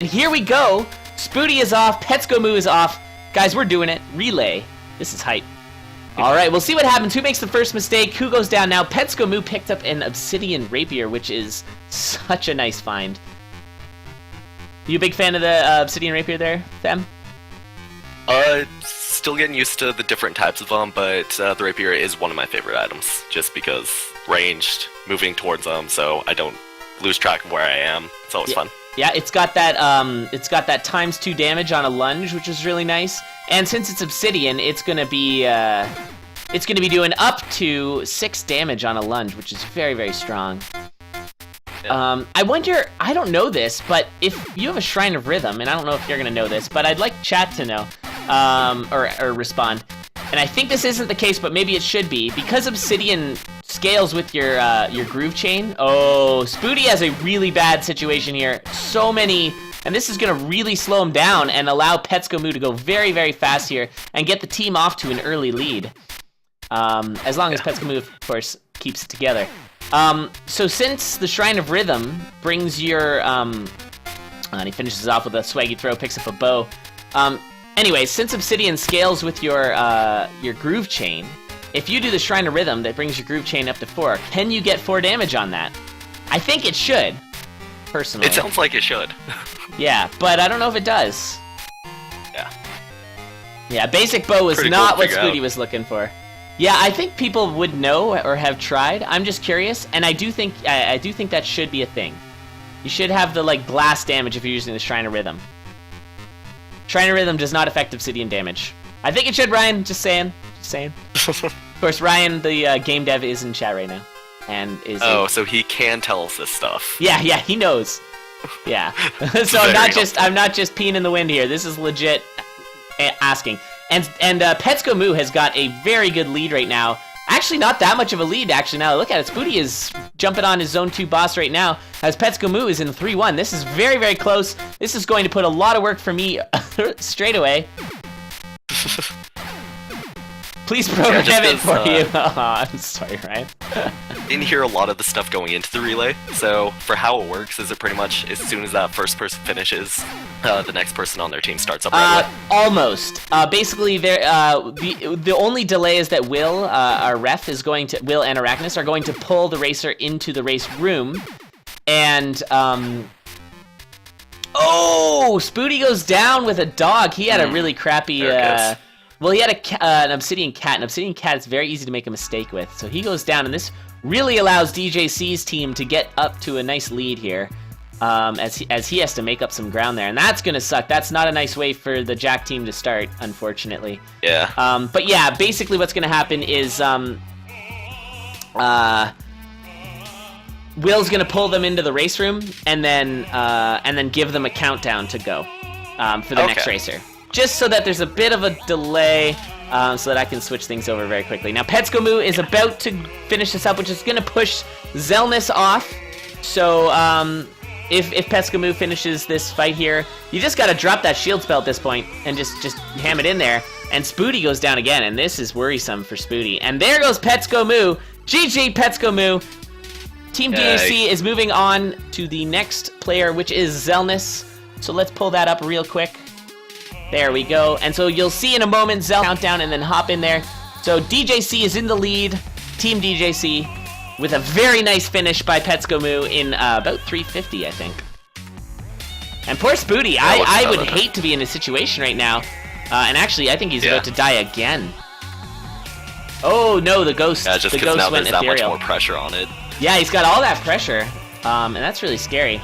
Here we go. Spoody is off. Petskomu is off. Guys, we're doing it. Relay. This is hype. All right, we'll see what happens. Who makes the first mistake? Who goes down now? Petskomu picked up an obsidian rapier, which is such a nice find. You a big fan of the obsidian rapier there, Fem? Still getting used to the different types of them, but the rapier is one of my favorite items, just because ranged, moving towards them, so I don't lose track of where I am. It's always fun. Yeah, it's got that ×2 damage on a lunge, which is really nice. And since it's obsidian, it's gonna be doing up to 6 damage on a lunge, which is very, very strong. Yeah. I wonder, I don't know this, but if you have a Shrine of Rhythm, and I don't know if you're gonna know this, but I'd like chat to know, or respond. And I think this isn't the case, but maybe it should be. Because Obsidian scales with your groove chain. Oh, Spoody has a really bad situation here. So many, and this is going to really slow him down and allow Petskomu to go very, very fast here and get the team off to an early lead. As long as Petskomu, of course, keeps it together. So since the Shrine of Rhythm brings your... and he finishes off with a swaggy throw, picks up a bow. Anyway, since Obsidian scales with your groove chain, if you do the Shrine of Rhythm that brings your groove chain up to 4, can you get 4 damage on that? I think it should, personally. It sounds like it should. Yeah, but I don't know if it does. Yeah. Yeah, basic bow was Pretty not cool what Spoody was looking for. Yeah, I think people would know or have tried. I'm just curious, and I do think that should be a thing. You should have the blast damage if you're using the Shrine of Rhythm. Shrine of Rhythm does not affect obsidian damage. I think it should, Ryan. Just saying. Just saying. Of course, Ryan, the game dev, is in chat right now, and is. Oh, so he can tell us this stuff. Yeah, he knows. Yeah. So I'm not just peeing in the wind here. This is legit asking. And Petskomu has got a very good lead right now. Actually, not that much of a lead, actually, now I look at it. Spoody is jumping on his Zone 2 boss right now, as Petskomu is in 3-1. This is very, very close. This is going to put a lot of work for me straight away. Please program it for you. Oh, I'm sorry, Ryan. Didn't hear a lot of the stuff going into the relay, so for how it works, is it pretty much as soon as that first person finishes, the next person on their team starts up right away? Almost. Basically, the only delay is that Will, our ref, Will and Arachnus are going to pull the racer into the race room, and oh, Spoody goes down with a dog. He had a really crappy. Well, he had an obsidian cat. An obsidian cat is very easy to make a mistake with, so he goes down, and this really allows DJC's team to get up to a nice lead here, as he has to make up some ground there, and that's gonna suck. That's not a nice way for the Jack team to start, unfortunately. Yeah. But yeah, basically what's gonna happen is Will's gonna pull them into the race room, and then give them a countdown to go for the next racer. Just so that there's a bit of a delay, so that I can switch things over very quickly. Now, Petskomu is about to finish this up, which is going to push Zelnus off. So, if Petskomu finishes this fight here, you just got to drop that shield spell at this point and just ham it in there. And Spoody goes down again, and this is worrisome for Spoody. And there goes Petskomu. GG, Petskomu. Team DJC is moving on to the next player, which is Zelnus. So let's pull that up real quick. There we go. And so you'll see in a moment Zel countdown and then hop in there. So DJC is in the lead, Team DJC, with a very nice finish by Petskomu in about 350, I think. And poor Spoody, I would hate to be in a situation right now. And actually, I think he's about to die again. Oh no, the ghost. Yeah, just because now there's that much more pressure on it. Yeah, he's got all that pressure, and that's really scary.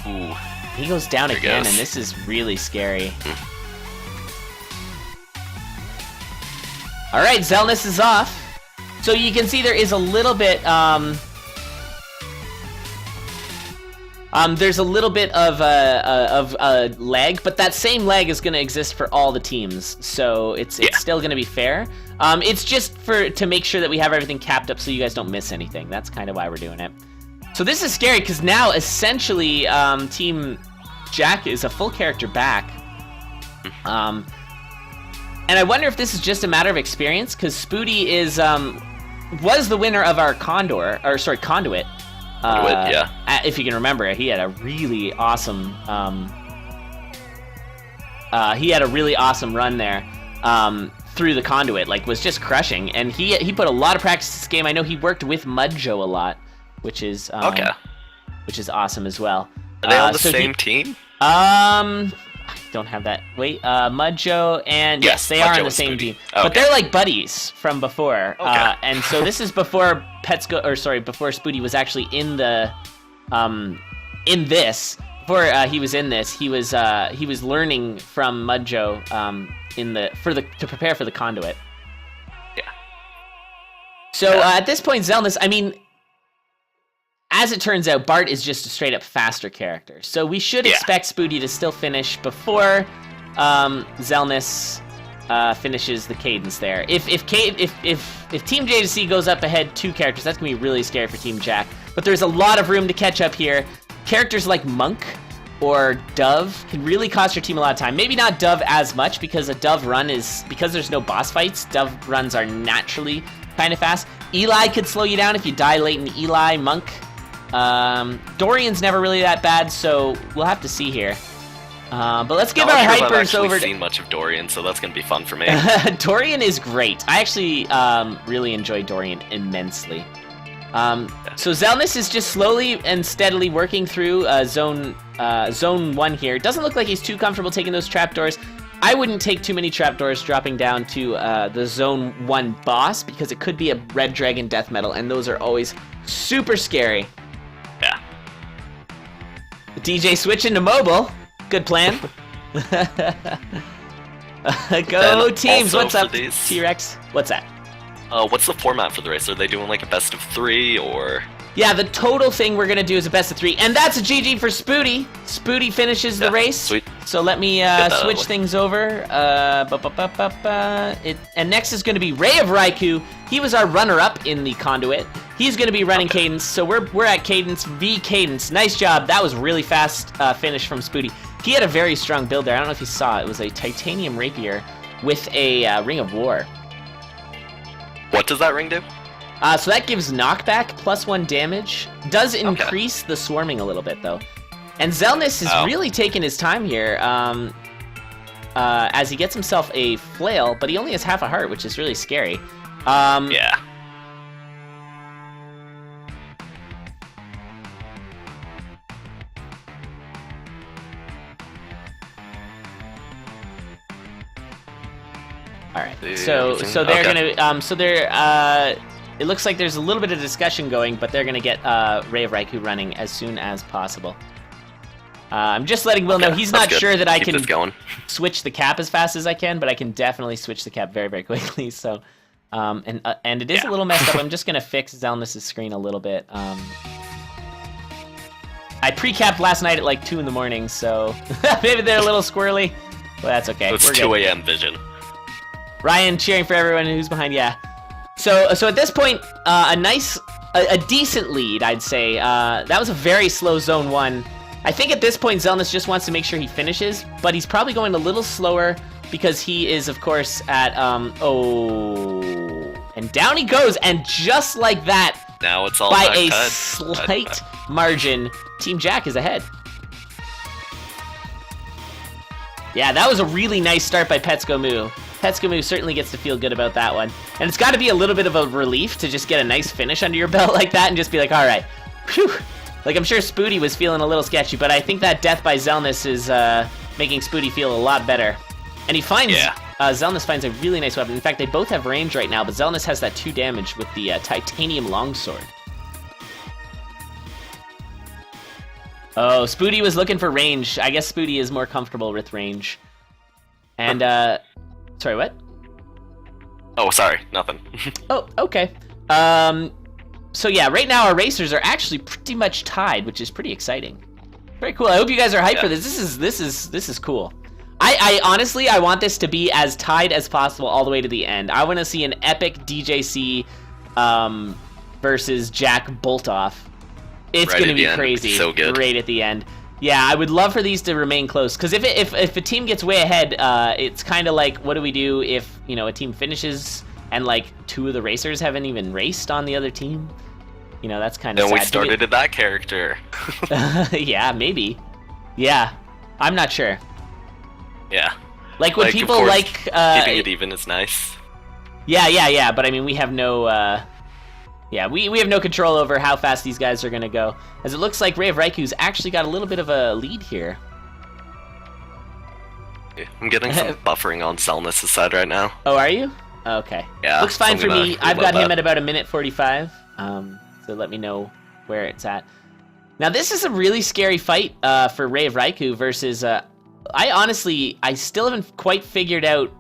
Ooh. He goes down again, and this is really scary. All right, Zelnus is off. So you can see there is a little bit, there's a little bit of lag, but that same lag is going to exist for all the teams. So it's still going to be fair. It's just to make sure that we have everything capped up so you guys don't miss anything. That's kind of why we're doing it. So this is scary because now essentially Team Jack is a full character back. And I wonder if this is just a matter of experience because Spoody was the winner of our Conduit. If you can remember, he had a really awesome run there through the conduit, like was just crushing, and he put a lot of practice this game. I know he worked with Mudjo a lot, which is awesome as well. Are they on the same team? I don't have that. Wait, Mudjo and yes, they are on the same team, but they're like buddies from before. And so this is before before Spooty was actually in the in this. Before he was in this, he was learning from Mudjo to prepare for the conduit. Yeah. So at this point, Zelnus, I mean, as it turns out, Bart is just a straight up faster character. So we should expect Spooty to still finish before Zelnus finishes the Cadence there. If Team JDC goes up ahead 2 characters, that's gonna be really scary for Team Jack. But there's a lot of room to catch up here. Characters like Monk or Dove can really cost your team a lot of time. Maybe not Dove as much, because a Dove run because there's no boss fights, Dove runs are naturally kind of fast. Eli could slow you down if you die late in Eli, Monk. Dorian's never really that bad, so we'll have to see here. But let's give our hypers over to... I've seen much of Dorian, so that's going to be fun for me. Dorian is great. I actually really enjoy Dorian immensely. So Zelnus is just slowly and steadily working through zone 1 here. Doesn't look like he's too comfortable taking those trapdoors. I wouldn't take too many trapdoors dropping down to the zone 1 boss, because it could be a red dragon death metal, and those are always super scary. Yeah. DJ switching to mobile. Good plan. Go teams. What's up, T-Rex? What's that? What's the format for the race? Are they doing like a best of 3 or? Yeah, the total thing we're gonna do is a best of 3, and that's a GG for Spooty. Spooty finishes the race. Sweet. So let me switch things over. And next is gonna be Ray of Raikou. He was our runner-up in the conduit. He's gonna be running Cadence. So we're at Cadence v Cadence. Nice job. That was really fast finish from Spooty. He had a very strong build there. I don't know if you saw it. It was a titanium rapier with a Ring of War. What does that ring do? So that gives knockback +1 damage. Does increase the swarming a little bit, though. And Zelnus is really taking his time here as he gets himself a flail, but he only has half a heart, which is really scary. Yeah. All right. So they're gonna it looks like there's a little bit of discussion going, but they're gonna get Ray of Raikou running as soon as possible. I'm just letting Will know he's not sure that I can switch the cap as fast as I can, but I can definitely switch the cap very, very quickly. So, and it is a little messed up. I'm just gonna fix Zelnus' screen a little bit. I pre-capped last night at like 2 in the morning, so maybe they're a little squirrely, but that's okay. So it's 2 a.m. vision. Ryan cheering for everyone who's behind, So at this point, a decent lead, I'd say. That was a very slow zone 1. I think at this point, Zelnus just wants to make sure he finishes, but he's probably going a little slower because he is, of course, at, and down he goes, and just like that, now it's all by a slight margin, Team Jack is ahead. Yeah, that was a really nice start by Petskomu. Petskomu certainly gets to feel good about that one. And it's got to be a little bit of a relief to just get a nice finish under your belt like that and just be like, all right, phew. Like, I'm sure Spooty was feeling a little sketchy, but I think that death by Zelnus is making Spooty feel a lot better. And he finds, Zelnus finds a really nice weapon. In fact, they both have range right now, but Zelnus has that 2 damage with the titanium longsword. Oh, Spooty was looking for range. I guess Spooty is more comfortable with range. And, sorry, what? Oh, sorry, nothing. Oh, okay. So yeah, right now our racers are actually pretty much tied, which is pretty exciting. Very cool. I hope you guys are hyped for this. This is cool. I honestly, I want this to be as tied as possible all the way to the end. I want to see an epic DJC versus Jack Boltoff. It's going to be crazy. So good. Right at the end. Yeah, I would love for these to remain close, because if a team gets way ahead, it's kind of like, what do we do if, a team finishes and like 2 of the racers haven't even raced on the other team? that's kind of Then sad. we started at that character. Yeah, maybe. Yeah, I'm not sure. Yeah. Like, would Like, of people course, like... keeping it even is nice. Yeah, but I mean, we have no... Yeah, we have no control over how fast these guys are going to go. As it looks like Ray of Raiku's actually got a little bit of a lead here. I'm getting some buffering on Zelnus' side right now. Oh, are you? Okay. Yeah. Looks fine so for me. I've got reload him that. at about 1:45. So let me know where it's at. Now, this is a really scary fight for Ray of Raikou versus... I still haven't quite figured out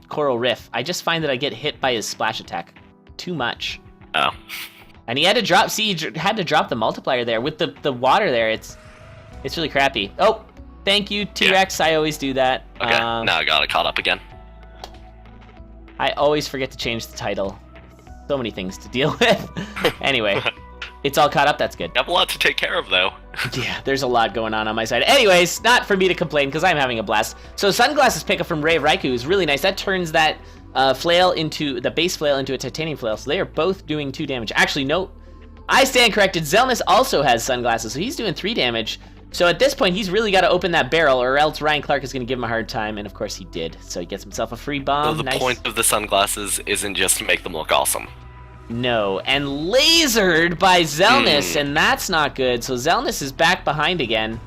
Coral Riff. I just find that I get hit by his splash attack too much. Oh. And he had to drop... See, he had to drop the multiplier there. With the water there, it's really crappy. Oh, thank you, T-Rex. Yeah. I always do that. Okay, now I got it caught up again. I always forget to change the title. So many things to deal with. Anyway, it's all caught up. That's good. You have a lot to take care of, though. Yeah, there's a lot going on my side. Anyways, not for me to complain, because I'm having a blast. So Sunglasses pickup from Ray of Raikou is really nice. That turns that flail into... the base flail into a titanium flail. So they are both doing 2 damage. Actually, no. I stand corrected. Zelnus also has Sunglasses, so he's doing 3 damage. So at this point, he's really got to open that barrel, or else Ryan Clark is going to give him a hard time, and of course he did. So he gets himself a free bomb. So the point of the sunglasses isn't just to make them look awesome. No, and lasered by Zelnus, and that's not good. So Zelnus is back behind again.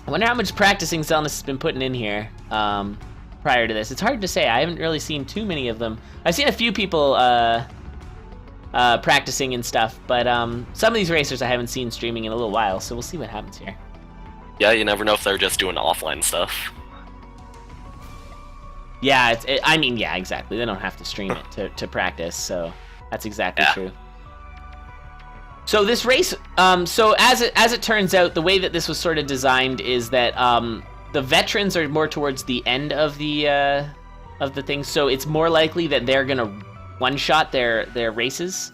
I wonder how much practicing Zelnus has been putting in here prior to this. It's hard to say. I haven't really seen too many of them. I've seen a few people practicing and stuff, but some of these racers I haven't seen streaming in a little while, so we'll see what happens here. Yeah, you never know if they're just doing offline stuff. Yeah, I mean, yeah, exactly. They don't have to stream it to practice, so that's exactly true. So this race, so as it turns out, the way that this was sort of designed is that the veterans are more towards the end of the thing, so it's more likely that they're gonna one-shot their races,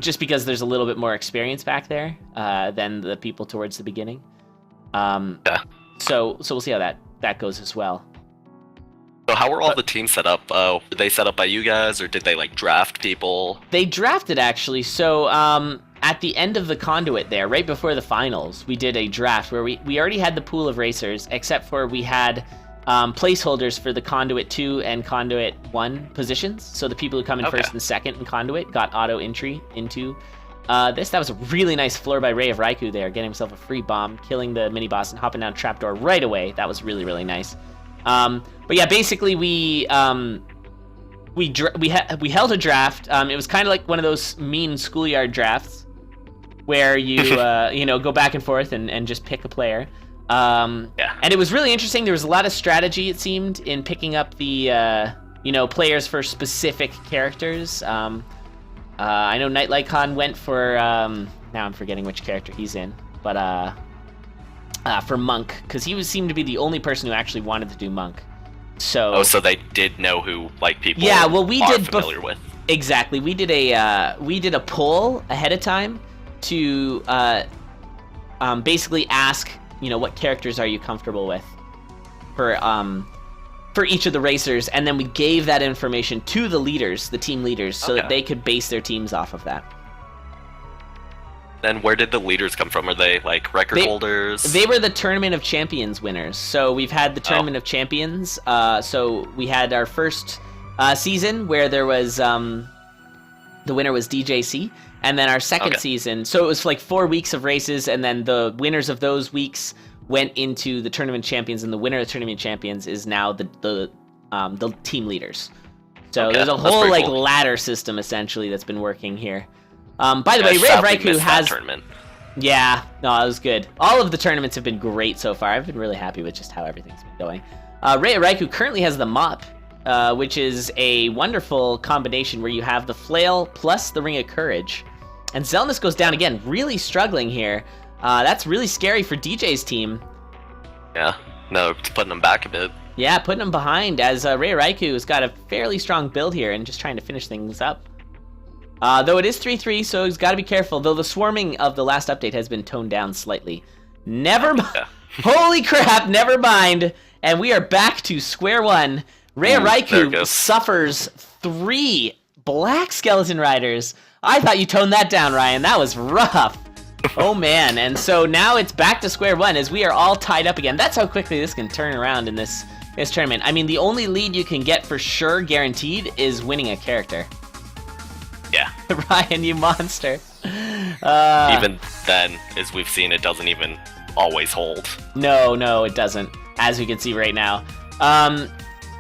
just because there's a little bit more experience back there than the people towards the beginning. So we'll see how that goes as well. So how were all the teams set up? Were they set up by you guys, or did they like draft people? They drafted, actually. So at the end of the Conduit there, right before the finals, we did a draft where we already had the pool of racers, except for we had placeholders for the Conduit 2 and Conduit 1 positions. So the people who come in first and second in Conduit got auto entry into this. That was a really nice floor by Ray of Raikou there, getting himself a free bomb, killing the mini-boss, and hopping down trapdoor right away. That was really, really nice. But yeah, basically we held a draft. It was kind of like one of those mean schoolyard drafts where you go back and forth and just pick a player. And it was really interesting. There was a lot of strategy, it seemed, in picking up the players for specific characters. I know Nightlight went for now I'm forgetting which character he's in, but for Monk, because he seemed to be the only person who actually wanted to do Monk. So they did know who people we are did familiar with. Exactly. We did a poll ahead of time to basically ask, what characters are you comfortable with for each of the racers, and then we gave that information to the leaders, the team leaders, so that they could base their teams off of that. Then where did the leaders come from? Are they like record holders? They were the Tournament of Champions winners. So we've had the Tournament of Champions. So we had our first season where there was the winner was DJC, and then our second season. So it was like 4 weeks of races, and then the winners of those weeks went into the Tournament Champions, and the winner of the Tournament Champions is now the team leaders. So there's a whole cool ladder system essentially that's been working here. By the way, Ray of Raikou has... tournament. Yeah, no, that was good. All of the tournaments have been great so far. I've been really happy with just how everything's been going. Ray of Raikou currently has the Mop, which is a wonderful combination where you have the Flail plus the Ring of Courage. And Zelnus goes down again, really struggling here. That's really scary for DJ's team. Yeah, no, it's putting them back a bit. Yeah, putting them behind, as Ray of Raikou has got a fairly strong build here and just trying to finish things up. Though it is 3-3, so he's got to be careful. Though the swarming of the last update has been toned down slightly. Never mind. Holy crap, never mind. And we are back to square one. Ray of Raikou suffers 3 black skeleton riders. I thought you toned that down, Ryan. That was rough. Oh man, and so now it's back to square one as we are all tied up again. That's how quickly this can turn around in this tournament. I mean, the only lead you can get for sure, guaranteed, is winning a character. Yeah. Ryan, you monster. Even then, as we've seen, it doesn't even always hold. No, it doesn't, as we can see right now.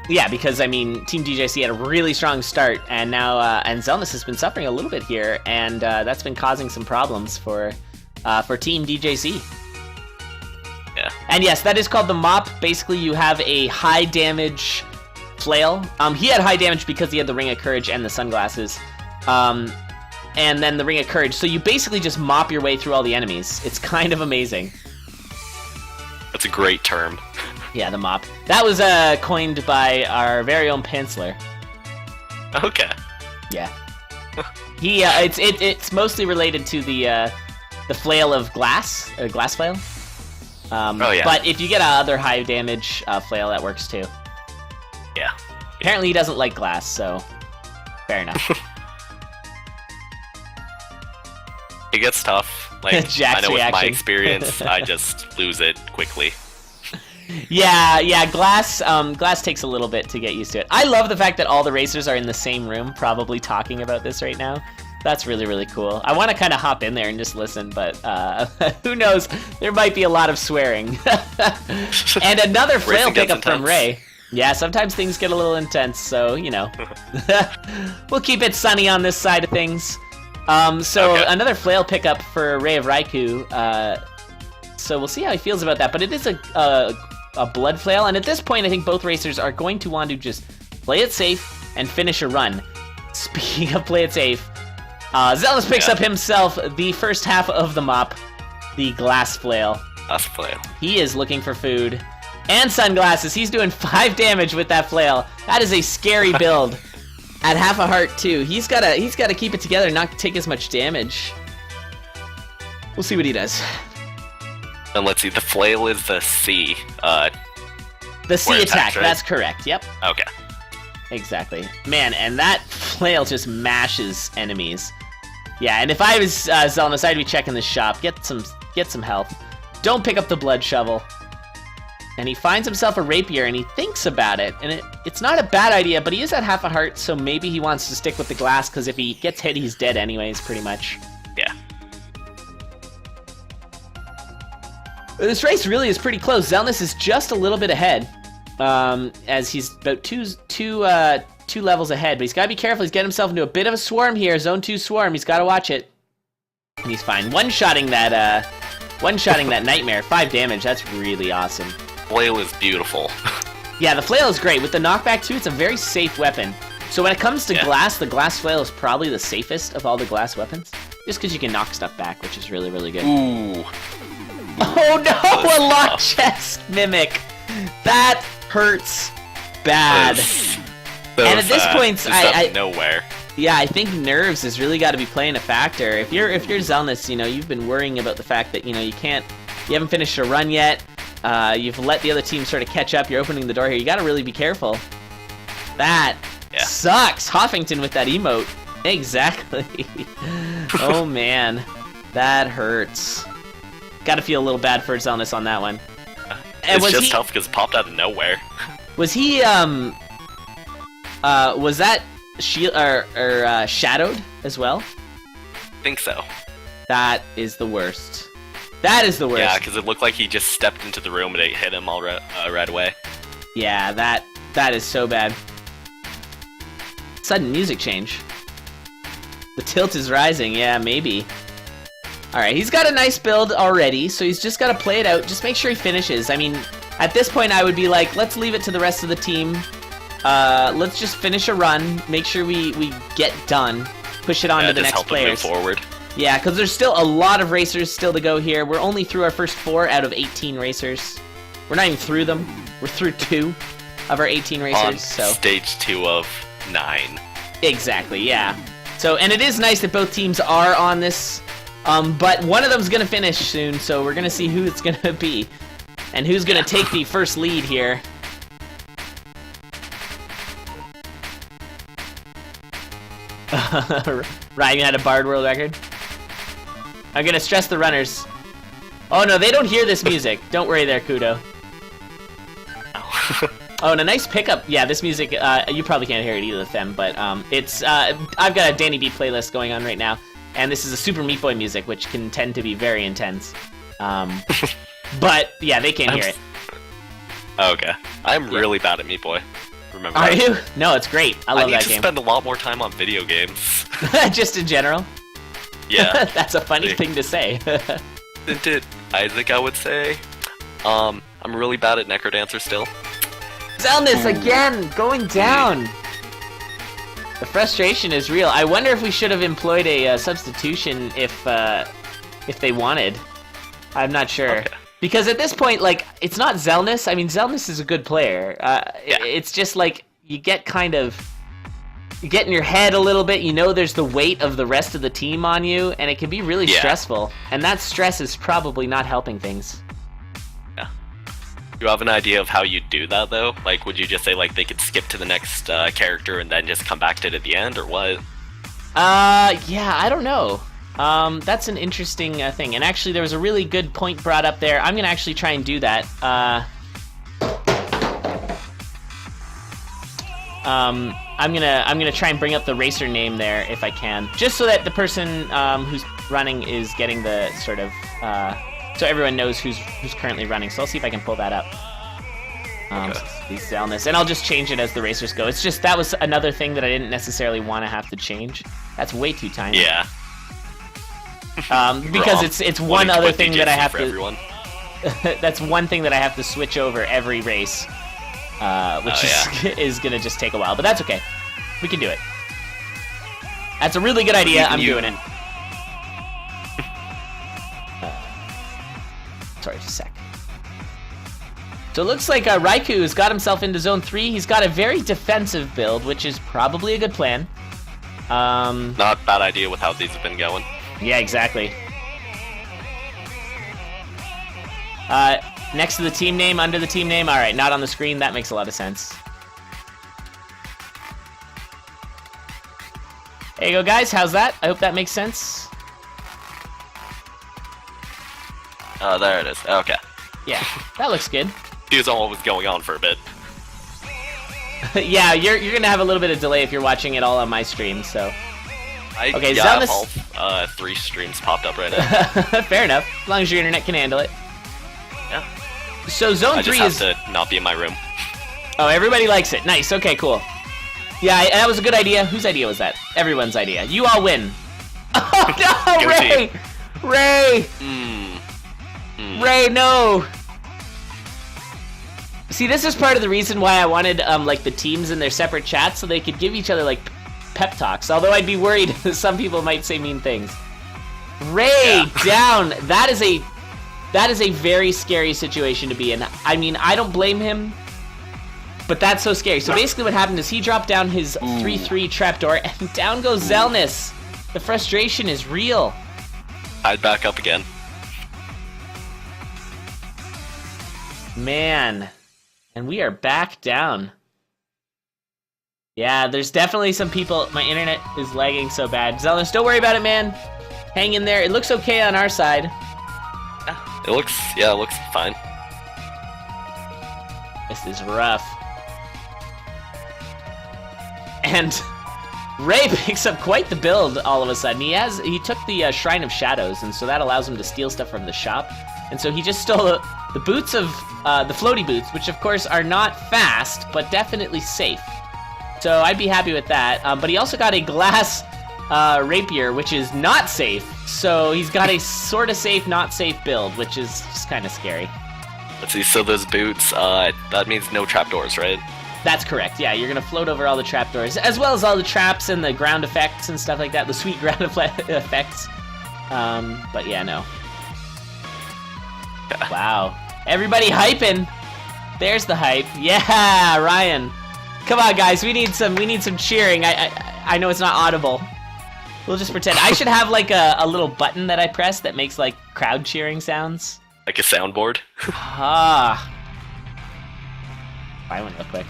Yeah, because, I mean, Team DJC had a really strong start, and now, and Zelnus has been suffering a little bit here, and that's been causing some problems for Team DJC. Yeah. And yes, that is called the mop. Basically, you have a high damage flail. He had high damage because he had the Ring of Courage and the sunglasses. And then the Ring of Courage. So you basically just mop your way through all the enemies. It's kind of amazing. That's a great term. Yeah, the mop. That was coined by our very own Penciler. Okay. Yeah. It's mostly related to the flail of glass, glass flail. Oh yeah. But if you get other high damage flail, that works too. Yeah. Apparently he doesn't like glass, so fair enough. It gets tough. Like, Jack's I know with my reaction. experience, I just lose it quickly. Yeah, glass takes a little bit to get used to it. I love the fact that all the racers are in the same room, probably talking about this right now. That's really, really cool. I want to kind of hop in there and just listen, but who knows? There might be a lot of swearing. And another flail pickup from Ray. Yeah, sometimes things get a little intense, so, you know. We'll keep it sunny on this side of things. Okay. Another flail pickup for Ray of Raikou. So we'll see how he feels about that, but it is a blood flail, and at this point I think both racers are going to want to just play it safe and finish a run. Speaking of play it safe, Zelnus picks up himself the first half of the mop, the glass flail. Glass flail. He is looking for food and sunglasses. He's doing 5 damage with that flail. That is a scary build. At half a heart too. He's gotta keep it together and not take as much damage. We'll see what he does. And let's see, the flail is the C. The C attack, right? That's correct, yep. Okay. Exactly. Man, and that flail just mashes enemies. Yeah, and if I was Zelnus, I'd be checking the shop, get some health. Don't pick up the blood shovel. And he finds himself a rapier, and he thinks about it, and it's not a bad idea, but he is at half a heart, so maybe he wants to stick with the glass, because if he gets hit, he's dead anyways, pretty much. Yeah. This race really is pretty close. Zelnus is just a little bit ahead, as he's about two levels ahead, but he's got to be careful. He's getting himself into a bit of a swarm here, Zone 2 swarm. He's got to watch it. And he's fine. One-shotting that nightmare. 5 damage, that's really awesome. Flail is beautiful. Yeah, the flail is great. With the knockback, too, it's a very safe weapon. So when it comes to glass, the glass flail is probably the safest of all the glass weapons. Just because you can knock stuff back, which is really, really good. Ooh. Oh no, a lock chest mimic. That hurts bad. And at this point, nowhere. Yeah, I think nerves has really got to be playing a factor. If you're Zelnus, you know, you've been worrying about the fact that, you know, you haven't finished a run yet. You've let the other team sort of catch up. You're opening the door here. You got to really be careful. That sucks. Hoffington with that emote. Exactly. Oh man, that hurts. Got to feel a little bad for Zelnus on that one. It's just tough because it popped out of nowhere. Was he was that shield or shadowed as well? I think so. That is the worst. That is the worst. Yeah, because it looked like he just stepped into the room and it hit him all right away. Yeah, that is so bad. Sudden music change. The tilt is rising. Yeah, maybe. Alright, he's got a nice build already, so he's just got to play it out. Just make sure he finishes. I mean, at this point, I would be like, let's leave it to the rest of the team. Let's just finish a run. Make sure we get done. Push it on to the next players. Move forward. Yeah, because there's still a lot of racers still to go here. We're only through our first 4 out of 18 racers. We're not even through them. We're through 2 of our 18 racers. On so stage 2 of 9. Exactly, yeah. So, and it is nice that both teams are on this, but one of them's going to finish soon, so we're going to see who it's going to be. And who's going to take the first lead here. Ryan had a Bard world record. I'm gonna stress the runners. Oh no, they don't hear this music. Don't worry there, Kudo. Oh, and a nice pickup. Yeah, this music, you probably can't hear it either with them, but it's, I've got a Danny B playlist going on right now, and this is a Super Meat Boy music, which can tend to be very intense. But, yeah, they can't hear it. Okay. I'm really bad at Meat Boy. Remember Are that? you? No, it's great. I love that game. I need to spend a lot more time on video games. Just in general? Yeah. That's a funny thing to say. Isn't it Isaac, I would say? I'm really bad at Necrodancer still. Zelness again, going down. The frustration is real. I wonder if we should have employed a substitution if they wanted. I'm not sure. Okay. Because at this point, like, it's not Zelness. I mean, Zelness is a good player. It's just like you get in your head a little bit. You know, there's the weight of the rest of the team on you, and it can be really stressful. And that stress is probably not helping things. Do you have an idea of how you'd do that, though? Like, would you just say, like, they could skip to the next character and then just come back to it at the end, or what? Yeah, I don't know. That's an interesting thing. And actually, there was a really good point brought up there. I'm gonna actually try and do that. I'm gonna try and bring up the racer name there if I can, just so that the person who's running is getting the sort of so everyone knows who's currently running. So I'll see if I can pull that up. Zelness, and I'll just change it as the racers go. It's just that was another thing that I didn't necessarily want to have to change. That's way too tiny. Yeah. Because it's one other thing that I have to. Everyone. That's one thing that I have to switch over every race, which is gonna just take a while. But that's okay. We can do it. That's a really good idea. I'm doing it. Sorry, just a sec. So it looks like Raikou has got himself into Zone 3. He's got a very defensive build, which is probably a good plan. Not a bad idea with how these have been going. Yeah, exactly. Next to the team name, under the team name. All right, not on the screen. That makes a lot of sense. There you go, guys. How's that? I hope that makes sense. Oh, there it is. Okay. Yeah, that looks good. Here's all what was going on for a bit. Yeah, you're gonna have a little bit of delay if you're watching it all on my stream, so. Okay, yeah, Zelness... I have all 3 streams popped up right now. Fair enough, as long as your internet can handle it. Yeah. So Zone 3 is... I just have to not be in my room. Oh, everybody likes it. Nice, okay, cool. Yeah, that was a good idea. Whose idea was that? Everyone's idea. You all win. Oh, no, Ray! Ray! Ray, no! See, this is part of the reason why I wanted, like, the teams in their separate chats so they could give each other, like, pep talks. Although I'd be worried some people might say mean things. Ray, down! That is a very scary situation to be in. I mean, I don't blame him, but that's so scary. So basically what happened is he dropped down his 3-3 trapdoor, and down goes Zelness. The frustration is real. I'd back up again. Man. And we are back down. Yeah, there's definitely some people... My internet is lagging so bad. Zelness, don't worry about it, man. Hang in there. It looks okay on our side. Yeah, it looks fine. This is rough. And Ray picks up quite the build all of a sudden. He took the Shrine of Shadows, and so that allows him to steal stuff from the shop. And so he just stole the boots of the floaty boots, which of course are not fast, but definitely safe. So I'd be happy with that. But he also got a glass rapier, which is not safe. So he's got a sort of safe, not safe build, which is just kind of scary. Let's see, so those boots, that means no trapdoors, right? That's correct, yeah. You're going to float over all the trapdoors, as well as all the traps and the ground effects and stuff like that, the sweet ground effects. But yeah, no. Wow. Everybody hyping. There's the hype. Yeah, Ryan. Come on, guys. We need some cheering. I know it's not audible. We'll just pretend. I should have like a little button that I press that makes like crowd cheering sounds. Like a soundboard? Ah. Buy one real quick.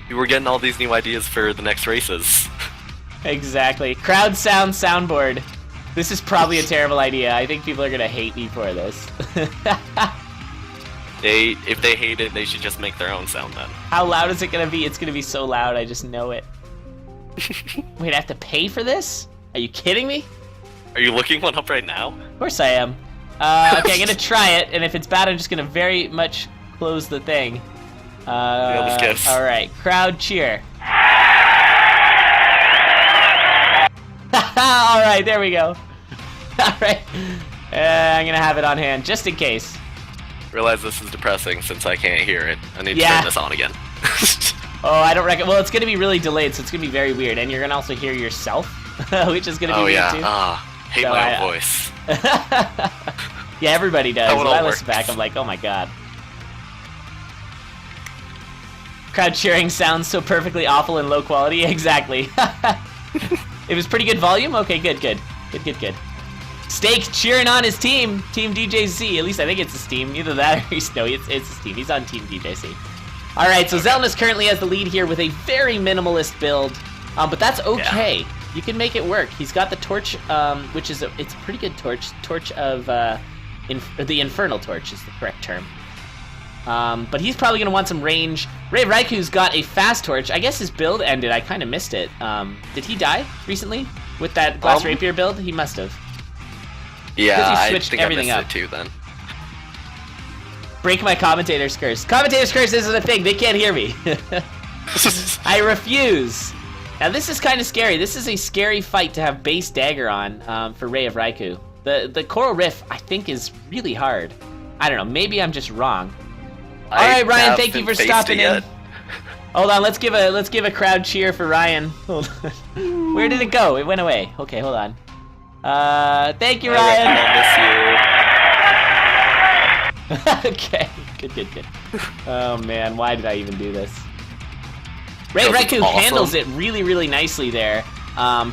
You were getting all these new ideas for the next races. Exactly. Crowd sound soundboard. This is probably a terrible idea. I think people are gonna hate me for this. If they hate it, they should just make their own sound then. How loud is it gonna be? It's gonna be so loud, I just know it. Wait, I have to pay for this? Are you kidding me? Are you looking one up right now? Of course I am. Okay, I'm gonna try it, and if it's bad, I'm just gonna very much close the thing. let's guess. Alright, crowd cheer. Alright, there we go. Alright. I'm gonna have it on hand, just in case. Realize this is depressing since I can't hear it. I need to Yeah. turn this on again. Oh, I don't reckon. Well, it's gonna be really delayed, so it's gonna be very weird, and you're gonna also hear yourself, which is gonna be weird too. Hate So my own voice. Yeah, everybody does. How it When all I listen works. back, I'm like, oh my god. Crowd cheering sounds so perfectly awful and low quality. Exactly. It was pretty good volume? Okay, good. Good. Steak cheering on his team, Team DJC. At least I think it's his team. Either that or it's his team. He's on Team DJC. Alright, so Zelnus currently has the lead here with a very minimalist build. But that's okay. Yeah. You can make it work. He's got the torch, which is it's a pretty good torch. Torch of the Infernal Torch is the correct term. But he's probably going to want some range. Ray Raiku's got a fast torch. I guess his build ended. I kind of missed it. Did he die recently with that glass rapier build? He must have. Yeah, he I switched think everything I up. missed it too then. Break my commentator's curse. Commentator's curse isn't a thing. They can't hear me. I refuse. Now this is kind of scary. This is a scary fight to have base dagger on for Ray of Raikou. The Coral Riff I think is really hard. I don't know. Maybe I'm just wrong. All right, Ryan. Thank you for stopping in. Hold on. Let's give a crowd cheer for Ryan. Hold on. Where did it go? It went away. Okay, hold on. Thank you, Ryan. I'll miss you. Okay, good. Oh man, why did I even do this? Ray Raikou handles it really nicely there,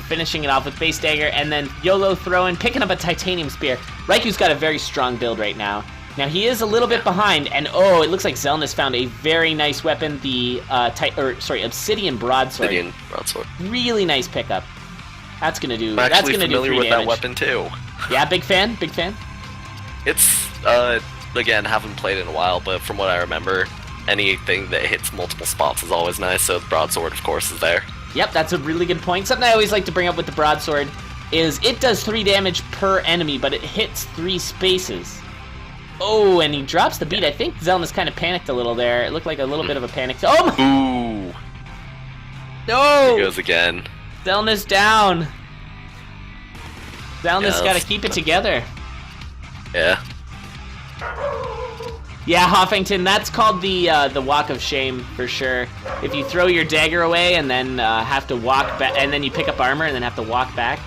finishing it off with base dagger and then YOLO throw-in, picking up a titanium spear. Raikou's got a very strong build right now. Now he is a little bit behind, and oh, it looks like Zelnus found a very nice weapon, the Obsidian Broadsword. Obsidian Broadsword. Really nice pickup. That's gonna do. I'm That's actually gonna do familiar 3 with damage. that weapon too. Yeah, big fan. It's again, haven't played in a while, but from what I remember, anything that hits multiple spots is always nice. So the broadsword, of course, is there. Yep, that's a really good point. Something I always like to bring up with the broadsword is it does 3 damage per enemy, but it hits 3 spaces. Oh, and he drops the beat. I think Zelnus kind of panicked a little there. It looked like a little bit of a panic. Oh my! Ooh. No! There goes again. Zelnus down. Zelnus Yeah, got to keep it together. Yeah. Yeah, Hoffington, that's called the walk of shame for sure. If you throw your dagger away and then have to walk back, and then you pick up armor and then have to walk back,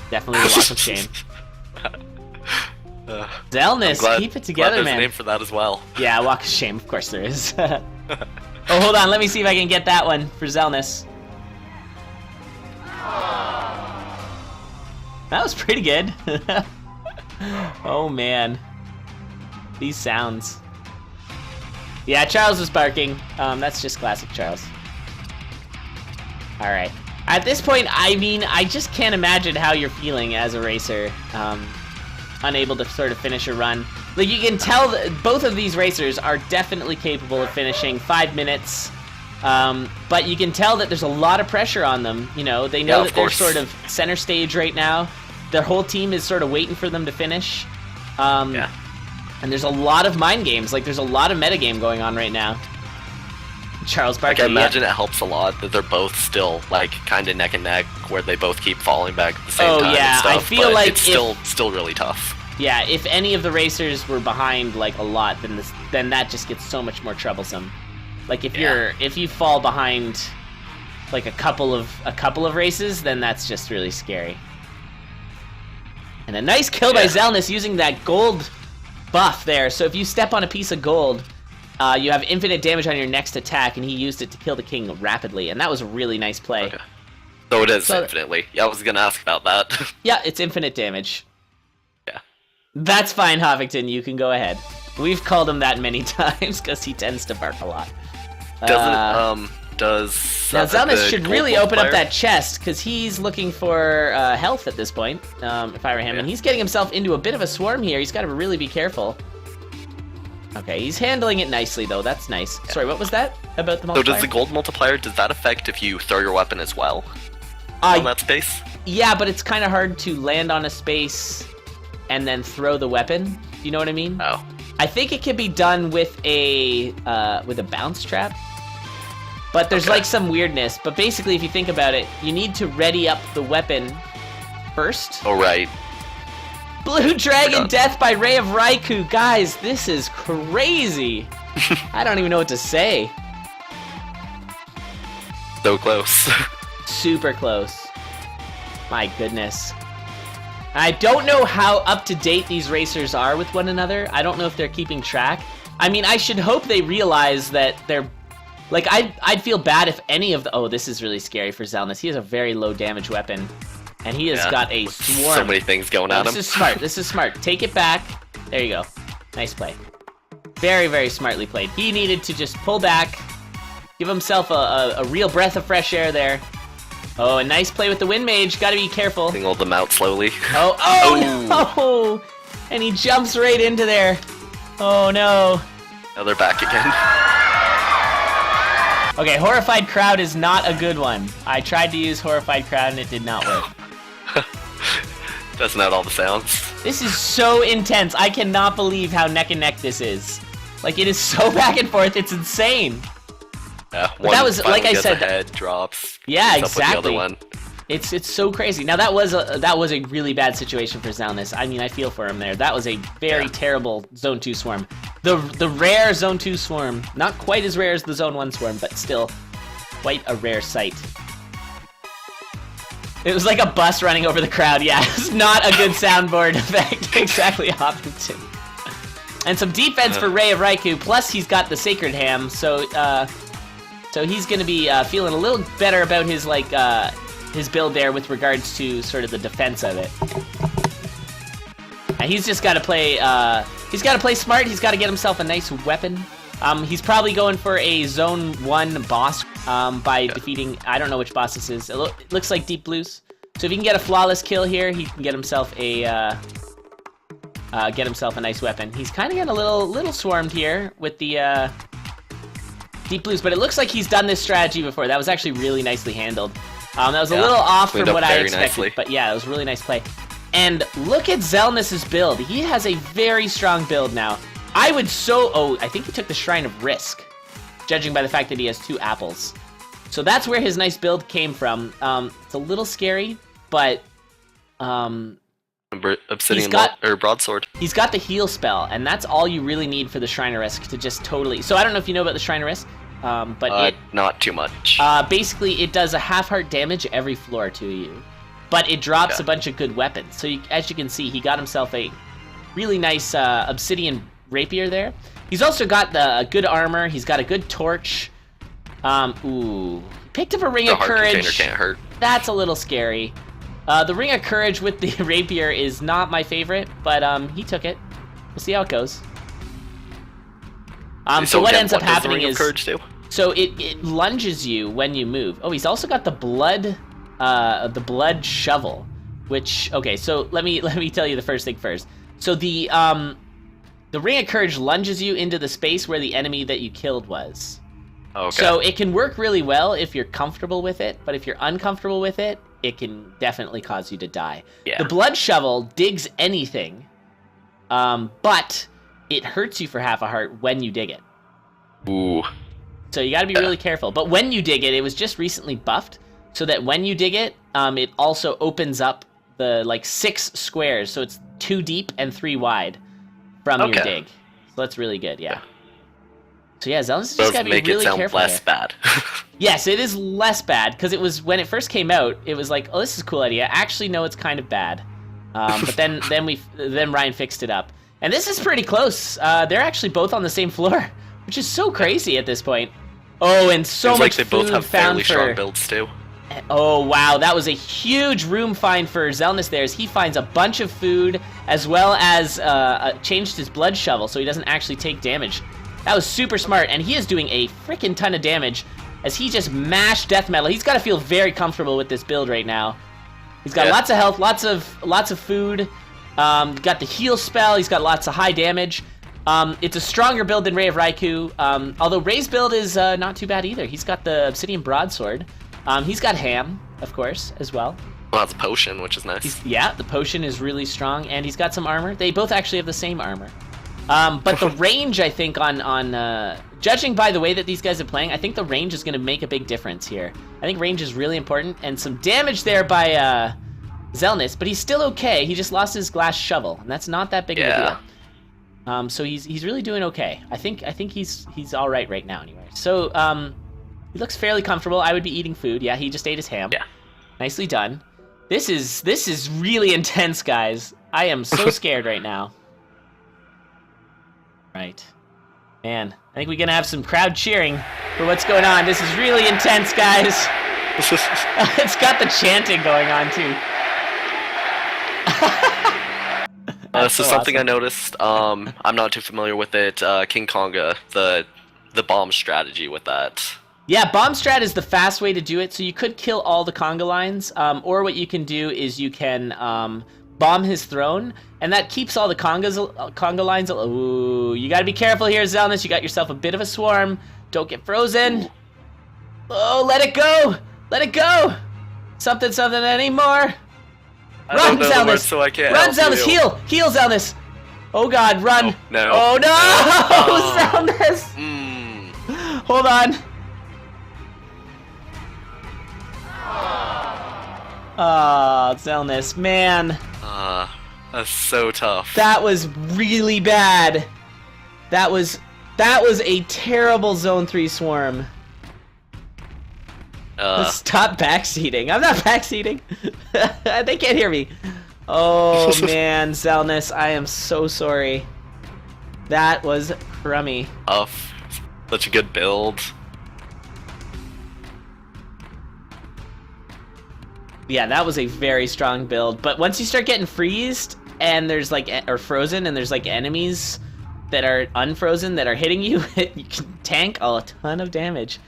definitely the walk of shame. Zelnus, keep it together, there's man. a name for that as well. Yeah, walk of shame, of course there is. Oh, hold on, let me see if I can get that one for Zelnus. That was pretty good. Oh man, these sounds. Yeah, Charles was barking. That's just classic Charles. All right. At this point, I mean, I just can't imagine how you're feeling as a racer, unable to sort of finish a run. Like, you can tell that both of these racers are definitely capable of finishing 5 minutes, but you can tell that there's a lot of pressure on them. You know, they know that they're sort of center stage right now. Their whole team is sort of waiting for them to finish. Yeah. And there's a lot of mind games. Like, there's a lot of metagame going on right now. Charles Barkley. Like, I imagine it helps a lot that they're both still, like, kind of neck and neck, where they both keep falling back at the same time yeah, and stuff, I feel but like it's still really tough. Yeah, if any of the racers were behind, like, a lot, then that just gets so much more troublesome. Like, if you fall behind, like, a couple of races, then that's just really scary. And a nice kill by Zelnus using that gold buff there. So if you step on a piece of gold, you have infinite damage on your next attack, and he used it to kill the king rapidly, and that was a really nice play. Okay. So it is infinitely. Yeah, I was gonna ask about that. Yeah, it's infinite damage. Yeah. That's fine, Hoffington. You can go ahead. We've called him that many times because he tends to bark a lot. Does Now Zelnus the should gold really open up multiplier- that chest, because he's looking for health at this point, if I were him. Yeah. And he's getting himself into a bit of a swarm here. He's got to really be careful. Okay, he's handling it nicely, though. That's nice. Sorry, what was that about the So multiplier? does the gold multiplier, does that affect if you throw your weapon as well on that space? Yeah, but it's kind of hard to land on a space and then throw the weapon. Do you know what I mean? Oh. I think it can be done with a bounce trap. But there's like some weirdness. But basically, if you think about it, you need to ready up the weapon first. Oh, right. Blue Dragon Forgot. Death by Ray of Raikou. Guys, this is crazy. I don't even know what to say. So close. Super close. My goodness. I don't know how up-to-date these racers are with one another. I don't know if they're keeping track. I mean, I should hope they realize that they're... Like, I'd feel bad if any of the... Oh, this is really scary for Zelnus. He has a very low damage weapon. And he has got a swarm. So many things going at him. This is smart. This is smart. Take it back. There you go. Nice play. Very, very smartly played. He needed to just pull back, give himself a real breath of fresh air there. Oh, a nice play with the Wind Mage. Gotta be careful. Singled them out slowly. Oh, no! And he jumps right into there. Oh, no. Now they're back again. Okay, Horrified Crowd is not a good one. I tried to use Horrified Crowd and it did not work. Testing out all the sounds. This is so intense. I cannot believe how neck and neck this is. Like, it is so back and forth. It's insane. Yeah, But that was, like I said, head drops. Yeah, keeps up with the other exactly. one. It's so crazy. Now that was a really bad situation for Zelnus. I mean, I feel for him there. That was a very terrible Zone 2 swarm. The rare Zone 2 swarm, not quite as rare as the Zone 1 swarm, but still quite a rare sight. It was like a bus running over the crowd. Yeah, it's not a good soundboard effect. Exactly opposite. And some defense for Ray of Raikou. Plus, he's got the Sacred Ham, so he's gonna be feeling a little better about his his build there with regards to sort of the defense of it. And he's just got to play. He's got to play smart. He's got to get himself a nice weapon. He's probably going for a Zone 1 boss by defeating, I don't know which boss this is. It looks like Deep Blues. So if he can get a flawless kill here, he can get himself a nice weapon. He's kind of getting a little swarmed here with the Deep Blues, but it looks like he's done this strategy before. That was actually really nicely handled. That was a little off from what I expected, nicely. but yeah, it was a really nice play. And look at Zelnus' build. He has a very strong build now. I think he took the Shrine of Risk, judging by the fact that he has 2 apples. So that's where his nice build came from. It's a little scary, but Obsidian or Broadsword. he's got the heal spell, and that's all you really need for the Shrine of Risk to just totally... So I don't know if you know about the Shrine of Risk, but not too much. basically it does a half-heart damage every floor to you. But it drops a bunch of good weapons. So as you can see, he got himself a really nice obsidian rapier there. He's also got the good armor. He's got a good torch. Picked up a Ring of heart Courage. container can't hurt. That's a little scary. The Ring of Courage with the rapier is not my favorite, but he took it. We'll see how it goes. So what ends up happening is... So it lunges you when you move. Oh, he's also got the blood shovel, which, okay, so let me tell you the first thing first. So the Ring of Courage lunges you into the space where the enemy that you killed was. Okay. So it can work really well if you're comfortable with it, but if you're uncomfortable with it, it can definitely cause you to die. Yeah. The blood shovel digs anything, but it hurts you for half a heart when you dig it. Ooh. So you gotta be really careful. But when you dig it, it was just recently buffed, so that when you dig it, it also opens up the 6 squares, so it's 2 deep and 3 wide from your dig. So that's really good, yeah. So yeah, Zelnus just gotta be really careful. Make it sound less bad. Yes, it is less bad, because it was, when it first came out, it was like, oh, this is a cool idea. Actually, no, it's kind of bad. But then Ryan fixed it up. And this is pretty close. They're actually both on the same floor, which is so crazy at this point. Oh, and so much like they both have fairly strong builds too. Oh, wow, that was a huge room find for Zelnus there, as he finds a bunch of food, as well as changed his blood shovel so he doesn't actually take damage. That was super smart, and he is doing a freaking ton of damage. as he just mashed death metal. He's got to feel very comfortable with this build right now. He's got lots of health, lots of food. Got the heal spell. He's got lots of high damage. It's a stronger build than Ray of Raikou. Although Ray's build is not too bad either. He's got the Obsidian Broadsword. He's got Ham, of course, as well. Well, that's a potion, which is nice. The potion is really strong, and he's got some armor. They both actually have the same armor. But the range, I think, on judging by the way that these guys are playing, I think the range is going to make a big difference here. I think range is really important, and some damage there by Zelnus, but he's still okay. He just lost his glass shovel, and that's not that big of a deal. So he's really doing okay. I think he's all right now anyway. So he looks fairly comfortable. I would be eating food. Yeah, he just ate his ham. Yeah. Nicely done. This is really intense, guys. I am so scared right now. Right. Man, I think we're going to have some crowd cheering for what's going on. This is really intense, guys. It's got the chanting going on, too. So something awesome. I noticed, I'm not too familiar with it, King Konga, the bomb strategy with that. Yeah, bomb strat is the fast way to do it, so you could kill all the Konga lines, or what you can do is you can bomb his throne, and that keeps all the Konga lines. Ooh, you gotta be careful here, Zelnus. You got yourself a bit of a swarm. Don't get frozen. Oh, let it go! Let it go! Something anymore. Run, Zelnus! So I can't run, Zelnus! Heal! Heal, Zelnus! Oh god, run! Oh, no. Oh no! Zelnus! Hold on. Oh, Zelnus, man. That's so tough. That was really bad. That was a terrible Zone 3 swarm. Stop backseating. I'm not backseating. They can't hear me. Oh, man, Zelnus, I am so sorry. That was crummy. Such a good build. Yeah, that was a very strong build. But once you start getting freezed, and there's or frozen, and there's enemies that are unfrozen that are hitting you, you can tank a ton of damage.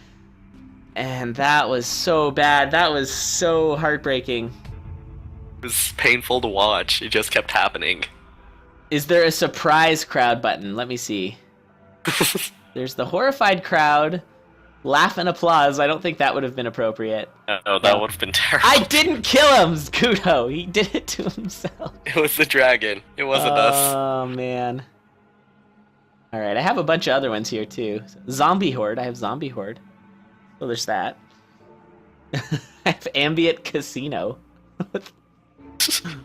And that was so bad. That was so heartbreaking. It was painful to watch. It just kept happening. Is there a surprise crowd button? Let me see. There's the horrified crowd. Laugh and applause. I don't think that would have been appropriate. No, that would have been terrible. I didn't kill him, Kudo. He did it to himself. It was the dragon. It wasn't us. Oh, man. All right, I have a bunch of other ones here, too. Zombie Horde. I have Zombie Horde. Well, there's that. I have Ambient Casino.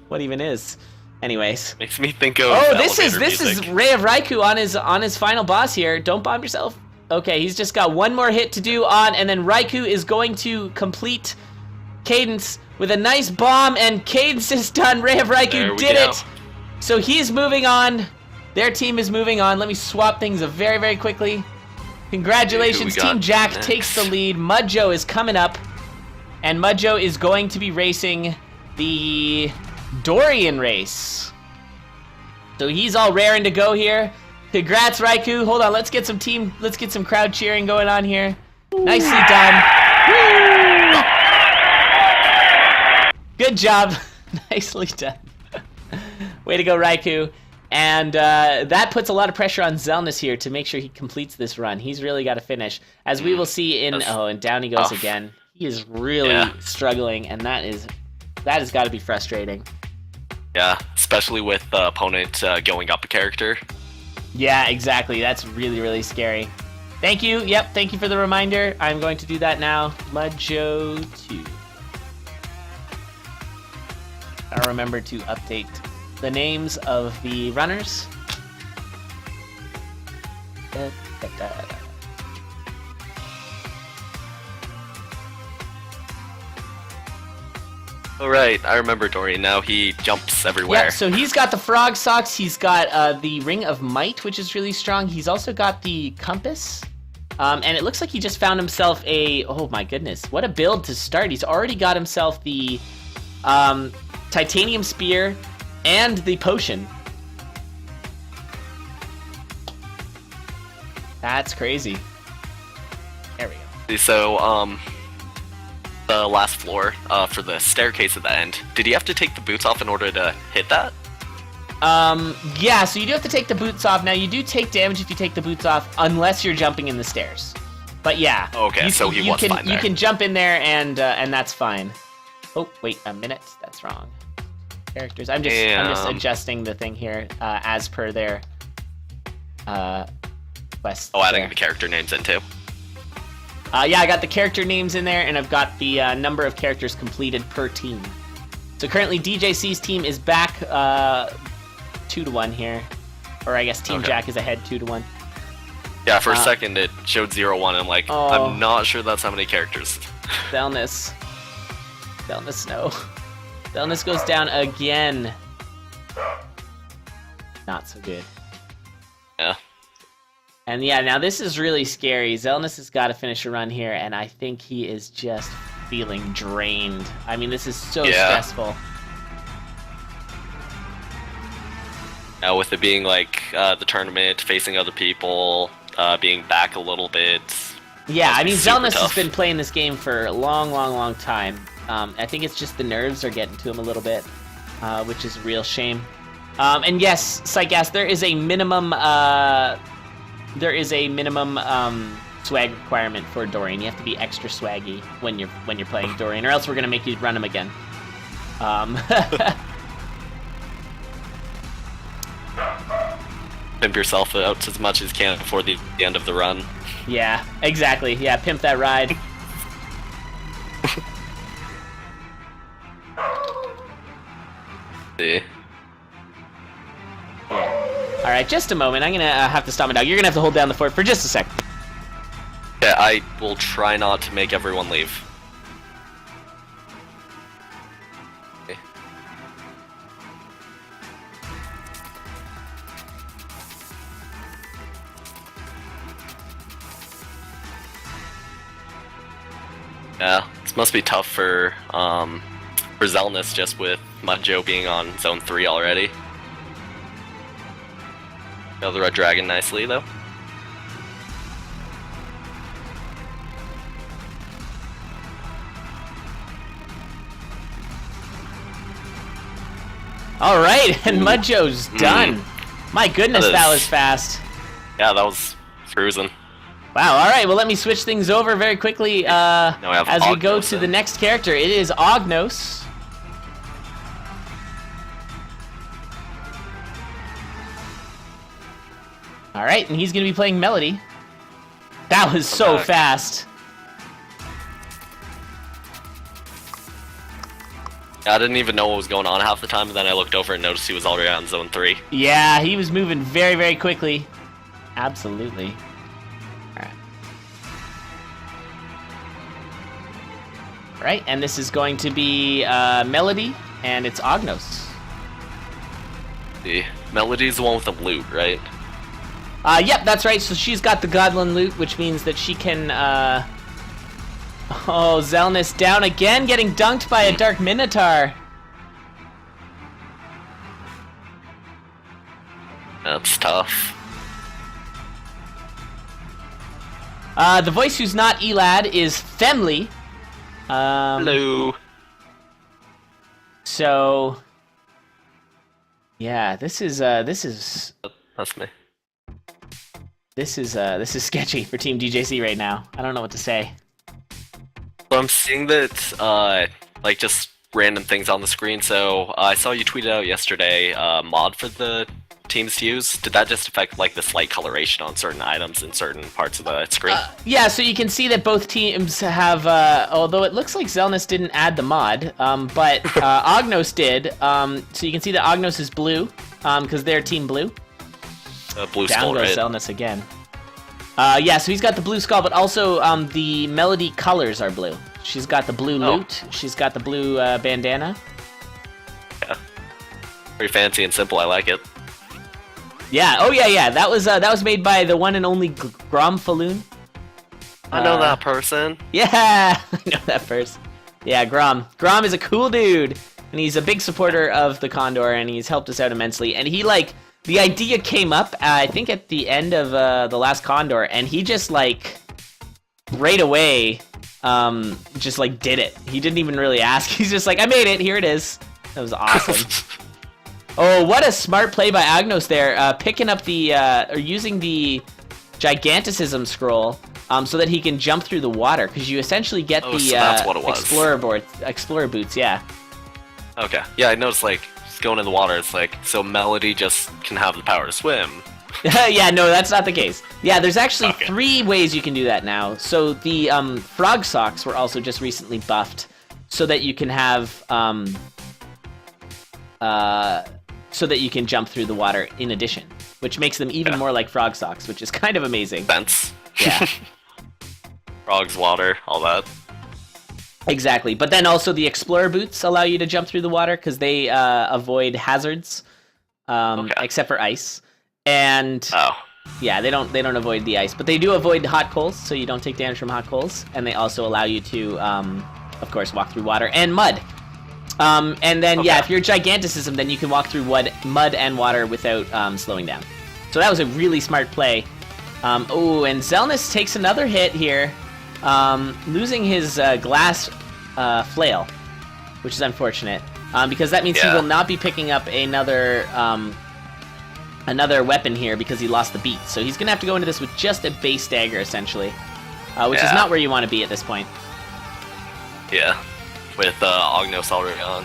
What even is? Anyways. Makes me think of this is Ray of Raikou on his final boss here. Don't bomb yourself. Okay, he's just got one more hit to do on, and then Raikou is going to complete Cadence with a nice bomb, and Cadence is done. Ray of Raikou did it. So he's moving on. Their team is moving on. Let me swap things very, very quickly. Congratulations, Team Jack takes the lead. Mudjo is coming up, and Mudjo is going to be racing the Dorian race. So he's all raring to go here. Congrats, Raikou. Hold on, let's get some crowd cheering going on here. Nicely done. Woo! Good job. Nicely done. Way to go, Raikou. And that puts a lot of pressure on Zelnus here to make sure he completes this run. He's really got to finish. As we will see in... and down he goes again. He is really struggling, and that has got to be frustrating. Yeah, especially with the opponent going up a character. Yeah, exactly. That's really, really scary. Thank you. Yep, thank you for the reminder. I'm going to do that now. Mudjo 2. I'll remember to update the names of the runners. All right, I remember Dorian now. He jumps everywhere. Yeah, so he's got the frog socks. He's got the Ring of Might, which is really strong. He's also got the compass. And it looks like he just found himself oh my goodness, what a build to start. He's already got himself the titanium spear and the potion. That's crazy. There we go. So, the last floor, for the staircase at the end, did you have to take the boots off in order to hit that? Yeah, so you do have to take the boots off. Now, you do take damage if you take the boots off, unless you're jumping in the stairs. But yeah. Okay, so he was fine there. You can jump in there, and that's fine. Oh, wait a minute. That's wrong. Characters. I'm just adjusting the thing here, as per their, quest. Oh, adding the character names in, too? Yeah, I got the character names in there, and I've got the number of characters completed per team. So currently, DJC's team is back 2-1 here. Or I guess Team Jack is ahead 2-1. Yeah, for a second it showed 0-1. I'm like, I'm not sure that's how many characters. Zelnus. Zelnus, no. Zelnus goes down again. Not so good. Yeah. And yeah, now this is really scary. Zelnus has got to finish a run here, and I think he is just feeling drained. I mean, this is so stressful. Now, with it being like the tournament, facing other people, being back a little bit. Yeah, I mean, Zelnus has been playing this game for a long time. I think it's just the nerves are getting to him a little bit, which is a real shame. And yes, Psygas, there is a minimum swag requirement for Dorian. You have to be extra swaggy when you're playing Dorian, or else we're gonna make you run him again. Pimp yourself out as much as you can before the end of the run. Yeah, exactly. Yeah, pimp that ride. See. All right, just a moment. I'm gonna have to stop my dog. You're gonna have to hold down the fort for just a sec. Yeah, I will try not to make everyone leave. Okay. Yeah, this must be tough for Zelnus, just with Mudjo being on Zone 3 already. Got the Red Dragon nicely, though. All right, and Mudjo's done. My goodness, that was fast. Yeah, that was cruising. Wow, all right, well, let me switch things over very quickly as we go to the next character. It is Ognos. All right, and he's going to be playing Melody. That was so fast. I didn't even know what was going on half the time, and then I looked over and noticed he was already on Zone 3. Yeah, he was moving very quickly. Absolutely. All right, and this is going to be Melody, and it's Ognos. The Melody's the one with the loot, right? Yep, that's right. So she's got the Godlin loot, which means that she can, Oh, Zelnus down again, getting dunked by a Dark Minotaur. That's tough. The voice who's not Elad is Femly. Hello. So, yeah, this is That's me. This is sketchy for Team DJC right now. I don't know what to say. So I'm seeing that, like, just random things on the screen. So I saw you tweeted out yesterday mod for the teams to use. Did that just affect, like, the slight coloration on certain items in certain parts of the screen? Yeah, so you can see that both teams have, although it looks like Zelnus didn't add the mod, but Ognos did. So you can see that Ognos is blue, because they're team blue. Blue Down skull, goes right? Zelnus again. Yeah, so he's got the blue skull, but also the Melody colors are blue. She's got the blue loot. She's got the blue bandana. Yeah. Very fancy and simple. I like it. Yeah. Oh yeah. That was made by the one and only Gromfaloon. I know that person. Yeah, I know that person. Yeah, Grom. Grom is a cool dude, and he's a big supporter of the CoNDOR, and he's helped us out immensely. And he the idea came up, I think, at the end of the last CoNDOR, and he just right away, just like did it. He didn't even really ask. He's just like, I made it. Here it is. That was awesome. Oh, what a smart play by Agnos there, picking up the or using the Giganticism scroll, so that he can jump through the water, because you essentially get the so that's what it was. Explorer boots. Yeah. Okay. Yeah, I noticed like just going in the water. It's like so Melody just can have the power to swim. Yeah, no, that's not the case. Yeah, there's actually Okay. 3 ways you can do that now. So the frog socks were also just recently buffed, so that you can have so that you can jump through the water in addition, which makes them even more like frog socks, which is kind of amazing. Sense. Yeah. Frogs, water, all that. Exactly. But then also the Explorer boots allow you to jump through the water because they avoid hazards, except for ice. And yeah, they don't avoid the ice, but they do avoid hot coals, so you don't take damage from hot coals. And they also allow you to, of course, walk through water and mud. And then, yeah, if you're Giganticism, then you can walk through mud and water without slowing down. So that was a really smart play. Oh, and Zelnus takes another hit here, losing his glass flail, which is unfortunate, because that means he will not be picking up another weapon here because he lost the beat. So he's going to have to go into this with just a base dagger, essentially, which is not where you want to be at this point. Yeah. With Agnos already on,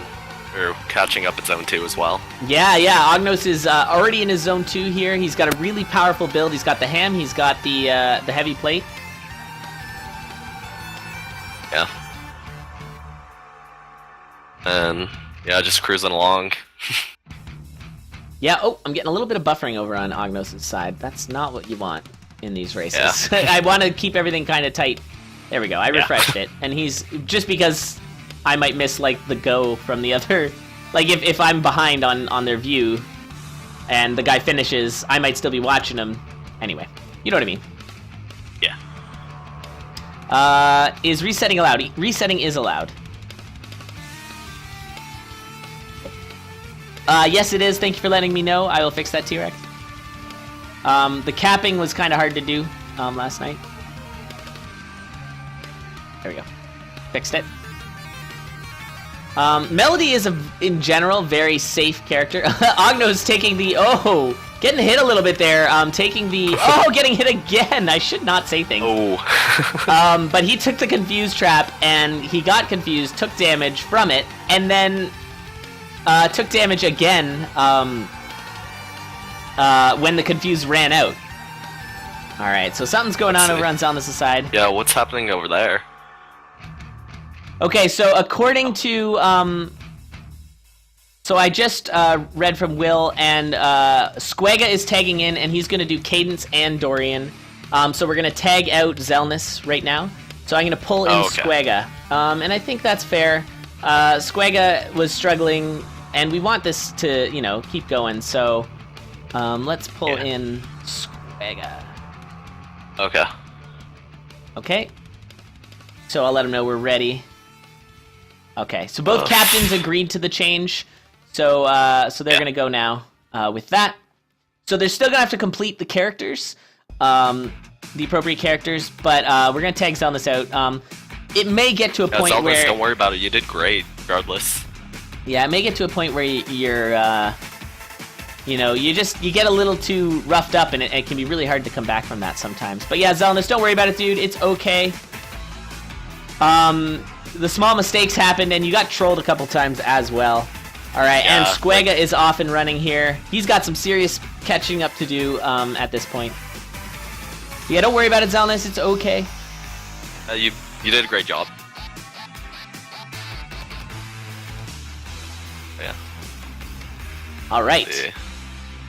or catching up at Zone 2 as well. Yeah, Agnos is already in his Zone 2 here. He's got a really powerful build. He's got the ham, he's got the heavy plate. Yeah. And, yeah, just cruising along. Yeah, oh, I'm getting a little bit of buffering over on Agnos' side. That's not what you want in these races. Yeah. I want to keep everything kind of tight. There we go, I refreshed it. And he's, just because I might miss, like, the go from the other... Like, if I'm behind on their view, and the guy finishes, I might still be watching him. Anyway, you know what I mean. Yeah. Is resetting allowed? Resetting is allowed. Yes, it is. Thank you for letting me know. I will fix that, T-Rex. The capping was kind of hard to do last night. There we go. Fixed it. Melody is, in general, very safe character. Agnos taking the... Oh! Getting hit a little bit there. Taking the... Oh! Getting hit again! I should not say things. Oh. But he took the confused trap, and he got confused, took damage from it, and then took damage again when the confused ran out. Alright, so something's going on over on Zelnus' side. Yeah, what's happening over there? Okay, so according to, so I just read from Will, and Squega is tagging in, and he's going to do Cadence and Dorian. So we're going to tag out Zelnus right now. So I'm going to pull in Squega. And I think that's fair. Squega was struggling, and we want this to, you know, keep going. So let's pull in Squega. Okay. Okay. So I'll let him know we're ready. Okay, so both captains agreed to the change, so they're gonna go now with that. So they're still gonna have to complete the characters, the appropriate characters, but we're gonna tag Zelnus out. It may get to a point Zelnus, where don't worry about it. You did great, regardless. Yeah, it may get to a point where you're, you know, you get a little too roughed up, and it can be really hard to come back from that sometimes. But yeah, Zelnus, don't worry about it, dude. It's okay. The small mistakes happened, and you got trolled a couple times as well. Alright, and Squega is off and running here. He's got some serious catching up to do at this point. Yeah, don't worry about it, Zelnus. It's okay. You did a great job. Yeah. Alright.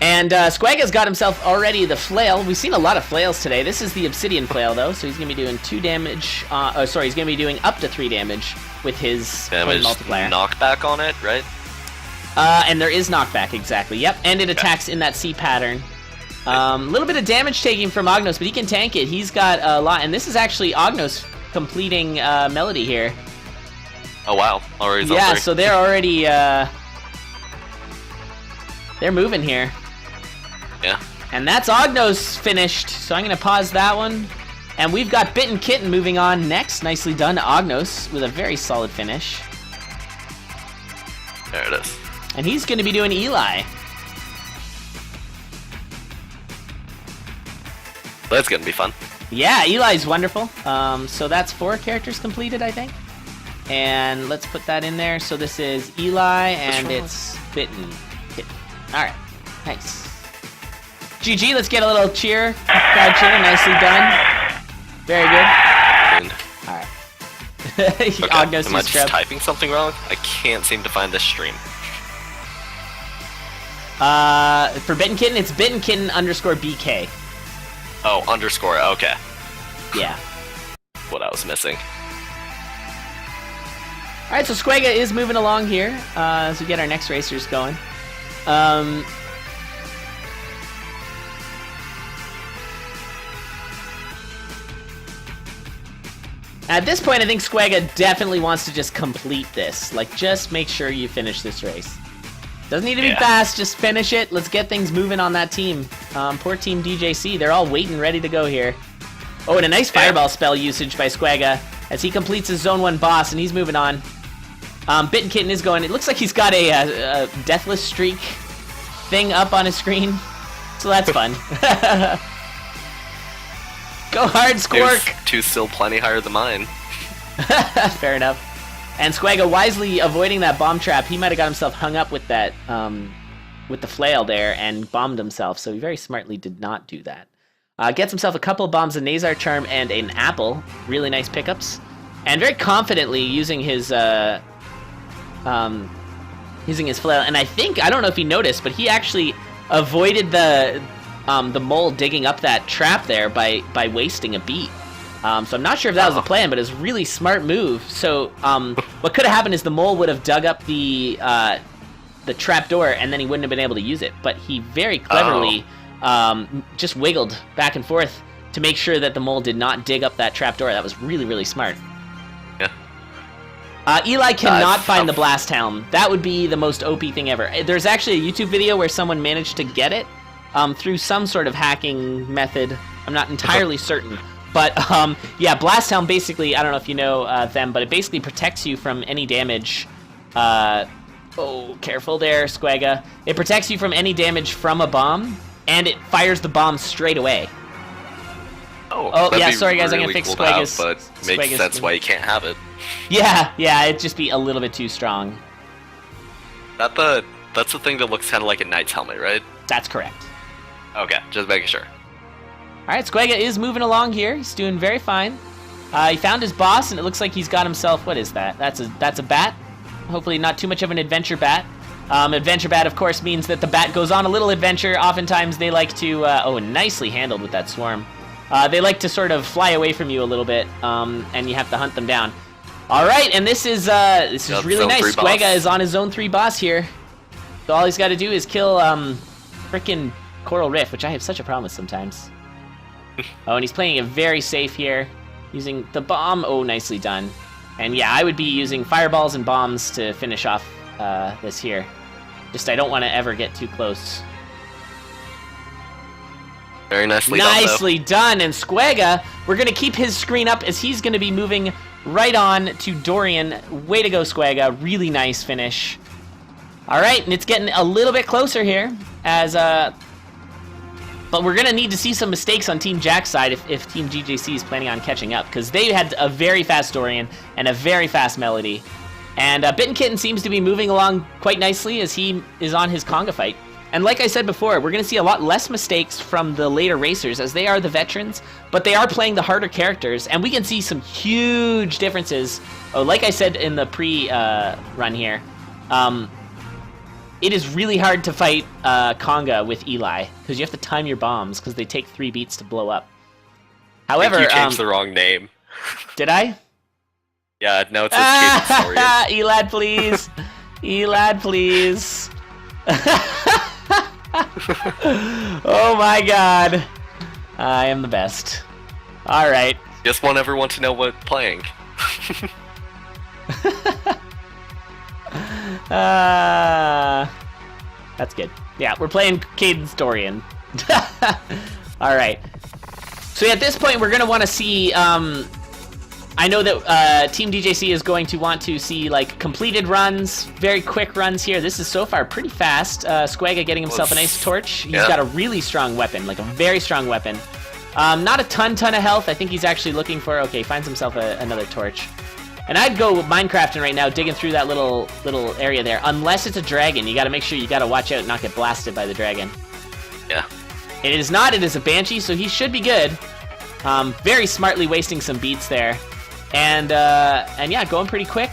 And Squaga's got himself already the flail. We've seen a lot of flails today. This is the obsidian flail, though, so he's going to be doing 2 damage. He's going to be doing up to 3 damage with his point multiplier. Knockback on it, right? And there is knockback, exactly. Yep, and it attacks in that C pattern. A little bit of damage taking from Agnos, but he can tank it. He's got a lot, and this is actually Agnos completing Melody here. Oh, wow. Already yeah, so they're already... they're moving here. Yeah. And that's Agnos finished, so I'm going to pause that one. And we've got Bitten Kitten moving on next. Nicely done. Ognos with a very solid finish. There it is. And he's going to be doing Eli. That's going to be fun. Yeah, Eli's wonderful. So that's 4 characters completed, I think. And let's put that in there. So this is Eli, and it's Bitten Kitten. All right. Nice. GG, let's get a little cheer. Crowd cheer. Nicely done. Very good. All right. Okay. Ognos Am I is just typing something wrong? I can't seem to find this stream. For Bitten Kitten, it's Bitten Kitten _BK. Oh, underscore. Okay. Yeah. What I was missing. All right, so Squega is moving along here as we get our next racers going. At this point, I think Squega definitely wants to just complete this. Like, just make sure you finish this race. Doesn't need to be fast, just finish it. Let's get things moving on that team. Poor team DJC, they're all waiting, ready to go here. Oh, and a nice fireball spell usage by Squega as he completes his Zone 1 boss, and he's moving on. Bitten Kitten is going. It looks like he's got a deathless streak thing up on his screen, so that's fun. Go hard, Squirk! 2 still plenty higher than mine. Fair enough. And Squega wisely avoiding that bomb trap. He might have got himself hung up with that, with the flail there and bombed himself, so he very smartly did not do that. Gets himself a couple of bombs, a Nazar Charm, and an apple. Really nice pickups. And very confidently using his flail. And I think, I don't know if he noticed, but he actually avoided the mole digging up that trap there by wasting a beat. So I'm not sure if that was the plan, but it's a really smart move. So what could have happened is the mole would have dug up the trap door, and then he wouldn't have been able to use it. But he very cleverly just wiggled back and forth to make sure that the mole did not dig up that trap door. That was really, really smart. Yeah. Eli cannot find the blast helm. That would be the most OP thing ever. There's actually a YouTube video where someone managed to get it through some sort of hacking method. I'm not entirely certain. But, yeah, Blast Helm basically, I don't know if you know them, but it basically protects you from any damage. Oh, careful there, Squega. It protects you from any damage from a bomb, and it fires the bomb straight away. Oh yeah, sorry guys, I'm really gonna fix cool Squega's... but makes sense why you can't have it. Yeah, it'd just be a little bit too strong. That's the thing that looks kind of like a knight's helmet, right? That's correct. Okay, just making sure. Alright, Squega is moving along here. He's doing very fine. He found his boss, and it looks like he's got himself... What is that? That's a bat. Hopefully not too much of an adventure bat. Adventure bat, of course, means that the bat goes on a little adventure. Oftentimes they like to... oh, nicely handled with that swarm. They like to sort of fly away from you a little bit, and you have to hunt them down. Alright, and this is really nice. Squega is on his Zone 3 boss here. So all he's got to do is kill frickin' Coral Rift, which I have such a problem with sometimes. Oh, and he's playing it very safe here, using the bomb. Oh, nicely done. And yeah, I would be using fireballs and bombs to finish off this here. Just I don't want to ever get too close. Very nicely done. And Squega, we're going to keep his screen up as he's going to be moving right on to Dorian. Way to go, Squega. Really nice finish. All right, and it's getting a little bit closer here as... But we're going to need to see some mistakes on Team Jack's side if Team DJC is planning on catching up, because they had a very fast Dorian and a very fast Melody. And Bitten Kitten seems to be moving along quite nicely as he is on his conga fight. And like I said before, we're going to see a lot less mistakes from the later racers as they are the veterans, but they are playing the harder characters, and we can see some huge differences. Oh, like I said in the pre-run here, it is really hard to fight Conga with Eli, because you have to time your bombs, because they take 3 beats to blow up. However, you changed the wrong name. Did I? Yeah, no, it says Cadence Dorian. Elad, please. Elad, please. Oh my god. I am the best. Alright. Just want everyone to know what playing. That's good. Yeah, we're playing Cadence Dorian. Alright. So at this point, we're going to want to see... I know that Team DJC is going to want to see, like, completed runs, very quick runs here. This is so far pretty fast. Squaga getting himself a nice torch. He's got a really strong weapon, like a very strong weapon. Not a ton of health. I think he's actually looking for... Okay, finds himself another torch. And I'd go Minecrafting right now, digging through that little area there. Unless it's a dragon. You got to make sure you got to watch out and not get blasted by the dragon. Yeah. It is not. It is a Banshee, so he should be good. Very smartly wasting some beats there. And yeah, going pretty quick.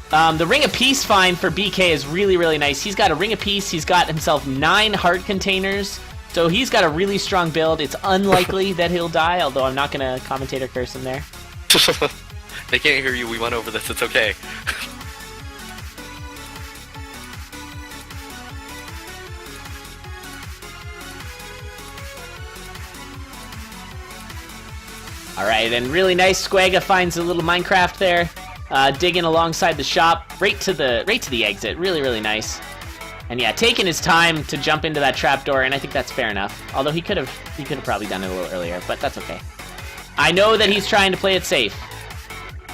The Ring of Peace find for BK is really, really nice. He's got a Ring of Peace. He's got himself 9 heart containers. So he's got a really strong build. It's unlikely that he'll die, although I'm not going to commentator curse him there. They can't hear you. We went over this. It's okay. Alright, and really nice. Squaga finds a little Minecraft there. Digging alongside the shop. Right to the exit. Really, really nice. And yeah, taking his time to jump into that trapdoor, and I think that's fair enough. Although he could have probably done it a little earlier, but that's okay. I know that he's trying to play it safe.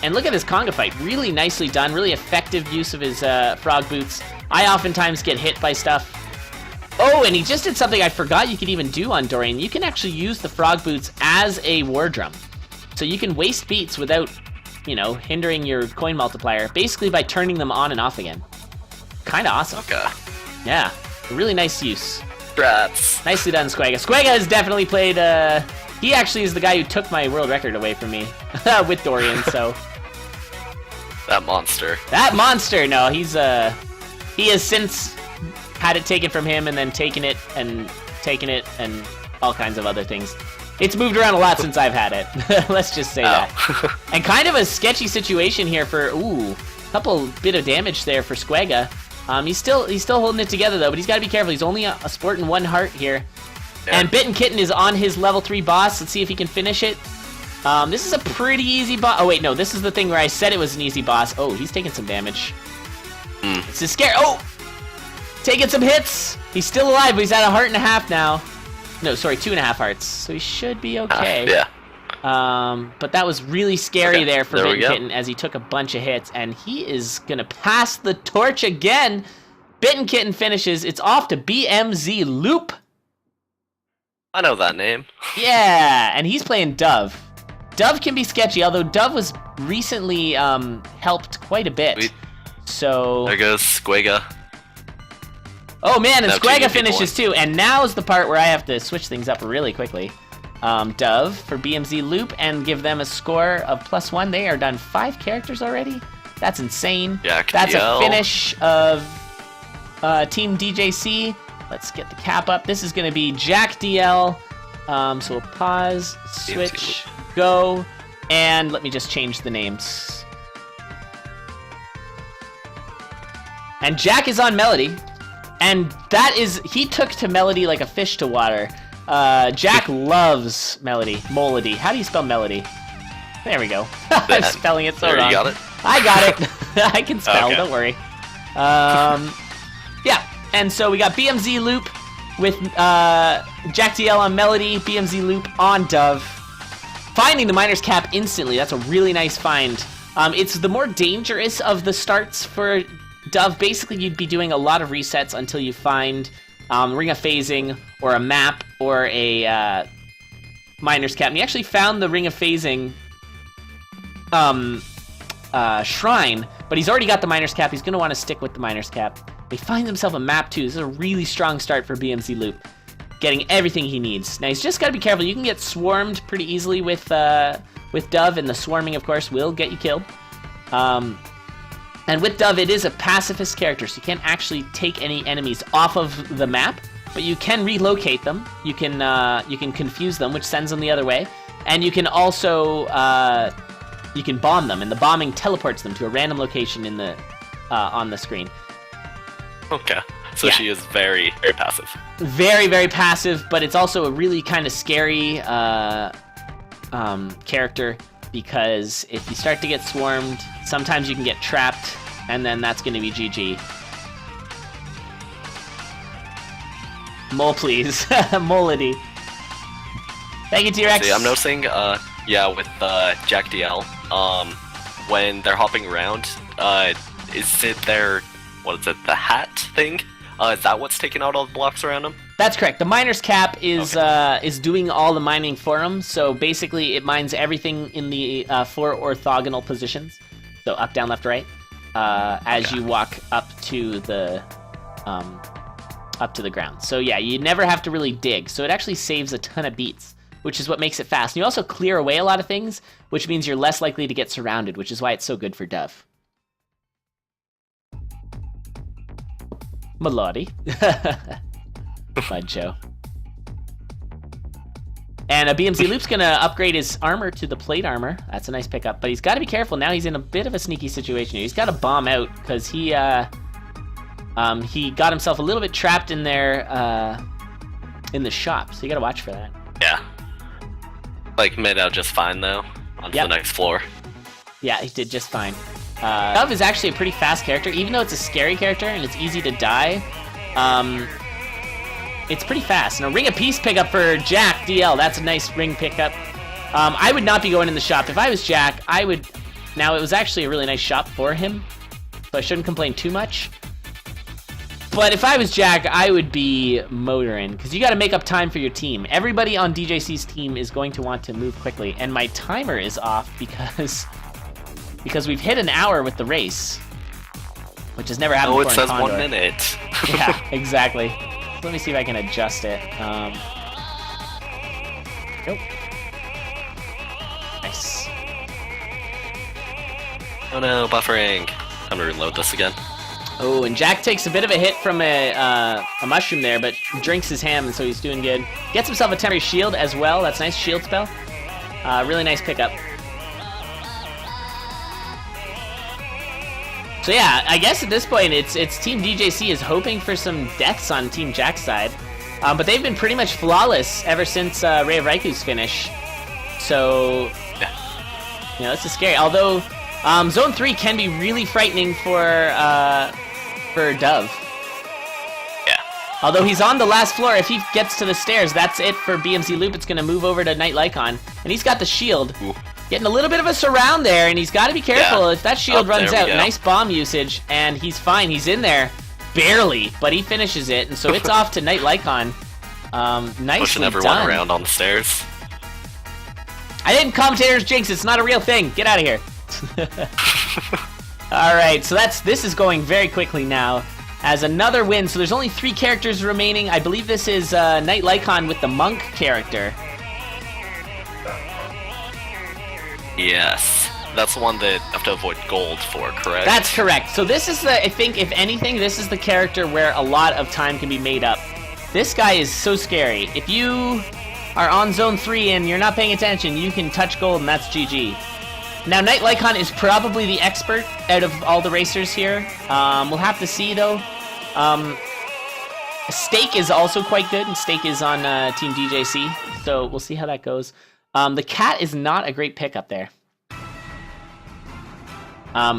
And look at this conga fight. Really nicely done. Really effective use of his frog boots. I oftentimes get hit by stuff. Oh, and he just did something I forgot you could even do on Dorian. You can actually use the frog boots as a war drum. So you can waste beats without, you know, hindering your coin multiplier, basically by turning them on and off again. Kind of awesome. Okay. Yeah, really nice use. Rats. Nicely done, Squaga. Squaga has definitely played, he actually is the guy who took my world record away from me with Dorian, so. That monster. That monster, no, he has since had it taken from him and then taken it and all kinds of other things. It's moved around a lot since I've had it. Let's just say that. And kind of a sketchy situation here for, a couple bit of damage there for Squaga. He's still holding it together though, but he's got to be careful. He's only sporting 1 heart here. Yeah. And Bitten Kitten is on his level 3 boss. Let's see if he can finish it. This is a pretty easy boss. Oh wait, no, this is the thing where I said it was an easy boss. Oh, he's taking some damage. This is scary. Oh! Taking some hits. He's still alive, but he's at 1.5 hearts now. No, sorry, 2.5 hearts. So he should be okay. Yeah. But that was really scary there for Bitten Kitten as he took a bunch of hits, and he is gonna pass the torch again. Bitten Kitten finishes. It's off to BMZ Loop. I know that name. Yeah, and he's playing Dove. Dove can be sketchy, although Dove was recently helped quite a bit. Sweet. So there goes Squaga. Oh man, and Squaga finishes too, and now's the part where I have to switch things up really quickly. Dove for BMZ Loop and give them a score of +1. They are done 5 characters already. That's insane. Jack That's DL. A finish of Team DJC. Let's get the cap up. This is going to be Jack DL. So we'll pause, switch, go, and let me just change the names. And Jack is on Melody. And that is, he took to Melody like a fish to water. Jack loves Melody. Molody. How do you spell Melody? There we go. I'm spelling it so wrong. You got it? I got it. I can spell, don't worry. Yeah, and so we got BMZ Loop with Jack DL on Melody, BMZ Loop on Dove. Finding the Miner's Cap instantly. That's a really nice find. It's the more dangerous of the starts for Dove. Basically, you'd be doing a lot of resets until you find Ring of Phasing or a map or a Miner's Cap. And he actually found the Ring of Phasing shrine, but he's already got the Miner's Cap. He's going to want to stick with the Miner's Cap. He finds himself a map too. This is a really strong start for BMZ Loop. Getting everything he needs. Now, he's just got to be careful. You can get swarmed pretty easily with Dove, and the swarming, of course, will get you killed. And with Dove, it is a pacifist character, so you can't actually take any enemies off of the map, but you can relocate them. You can confuse them, which sends them the other way, and you can also you can bomb them, and the bombing teleports them to a random location in the on the screen. Okay, so yeah. She is very, very passive. Very, very passive, but it's also a really kind of scary character, because if you start to get swarmed, sometimes you can get trapped, and then that's going to be GG. Mole, please. Moledy. Thank you, T-Rex. See, I'm noticing, yeah, with Jack DL, when they're hopping around, is it their, what is it, the hat thing? Is that what's taking out all the blocks around them? That's correct. The miner's cap is is doing all the mining for him. So basically, it mines everything in the 4 orthogonal positions. So up, down, left, right. As you walk up to the ground. So yeah, you never have to really dig. So it actually saves a ton of beats, which is what makes it fast. And you also clear away a lot of things, which means you're less likely to get surrounded, which is why it's so good for Dove. Melody. Fun show. And BMZ Loop's gonna upgrade his armor to the plate armor. That's a nice pickup, but he's got to be careful now. He's in a bit of a sneaky situation here. He's got to bomb out because he got himself a little bit trapped in there in the shop. So you got to watch for that. Yeah. Like mid out just fine though on the next floor. Yeah, he did just fine. Dove is actually a pretty fast character, even though it's a scary character and it's easy to die. It's pretty fast. And a Ring of Peace pickup for Jack DL. That's a nice ring pickup. I would not be going in the shop. If I was Jack, I would... Now, it was actually a really nice shop for him, so I shouldn't complain too much. But if I was Jack, I would be motoring, because you got to make up time for your team. Everybody on DJC's team is going to want to move quickly, and my timer is off because we've hit an hour with the race, which has never happened before in CoNDOR. Oh, it says 1 minute. Yeah, exactly. Let me see if I can adjust it. Nope. Nice. Oh no, buffering. I'm gonna reload this again. Oh, and Jack takes a bit of a hit from a mushroom there, but drinks his ham, and so he's doing good. Gets himself a temporary shield as well. That's a nice shield spell. Really nice pickup. So yeah, I guess at this point, it's Team DJC is hoping for some deaths on Team Jack's side. But they've been pretty much flawless ever since Ray of Raiku's finish. So, yeah, this is scary. Although, Zone 3 can be really frightening for Dove. Yeah. Although he's on the last floor, if he gets to the stairs, that's it for BMZ Loop. It's going to move over to Night Lycon. And he's got the shield. Ooh. Getting a little bit of a surround there, and he's got to be careful if that shield runs out. Nice bomb usage, and he's fine. He's in there. Barely, but he finishes it, and so it's off to Night Lycon. Nicely pushing everyone around on the stairs. I didn't commentator's jinx. It's not a real thing. Get out of here. All right, so this is going very quickly now as another win. So there's only 3 characters remaining. I believe this is Night Lycon with the monk character. Yes. That's the one that you have to avoid gold for, correct? That's correct. So this is I think, if anything, this is the character where a lot of time can be made up. This guy is so scary. If you are on Zone 3 and you're not paying attention, you can touch gold and that's GG. Now, Night Lycon is probably the expert out of all the racers here. We'll have to see, though. Steak is also quite good, and Steak is on Team DJC, so we'll see how that goes. The cat is not a great pickup there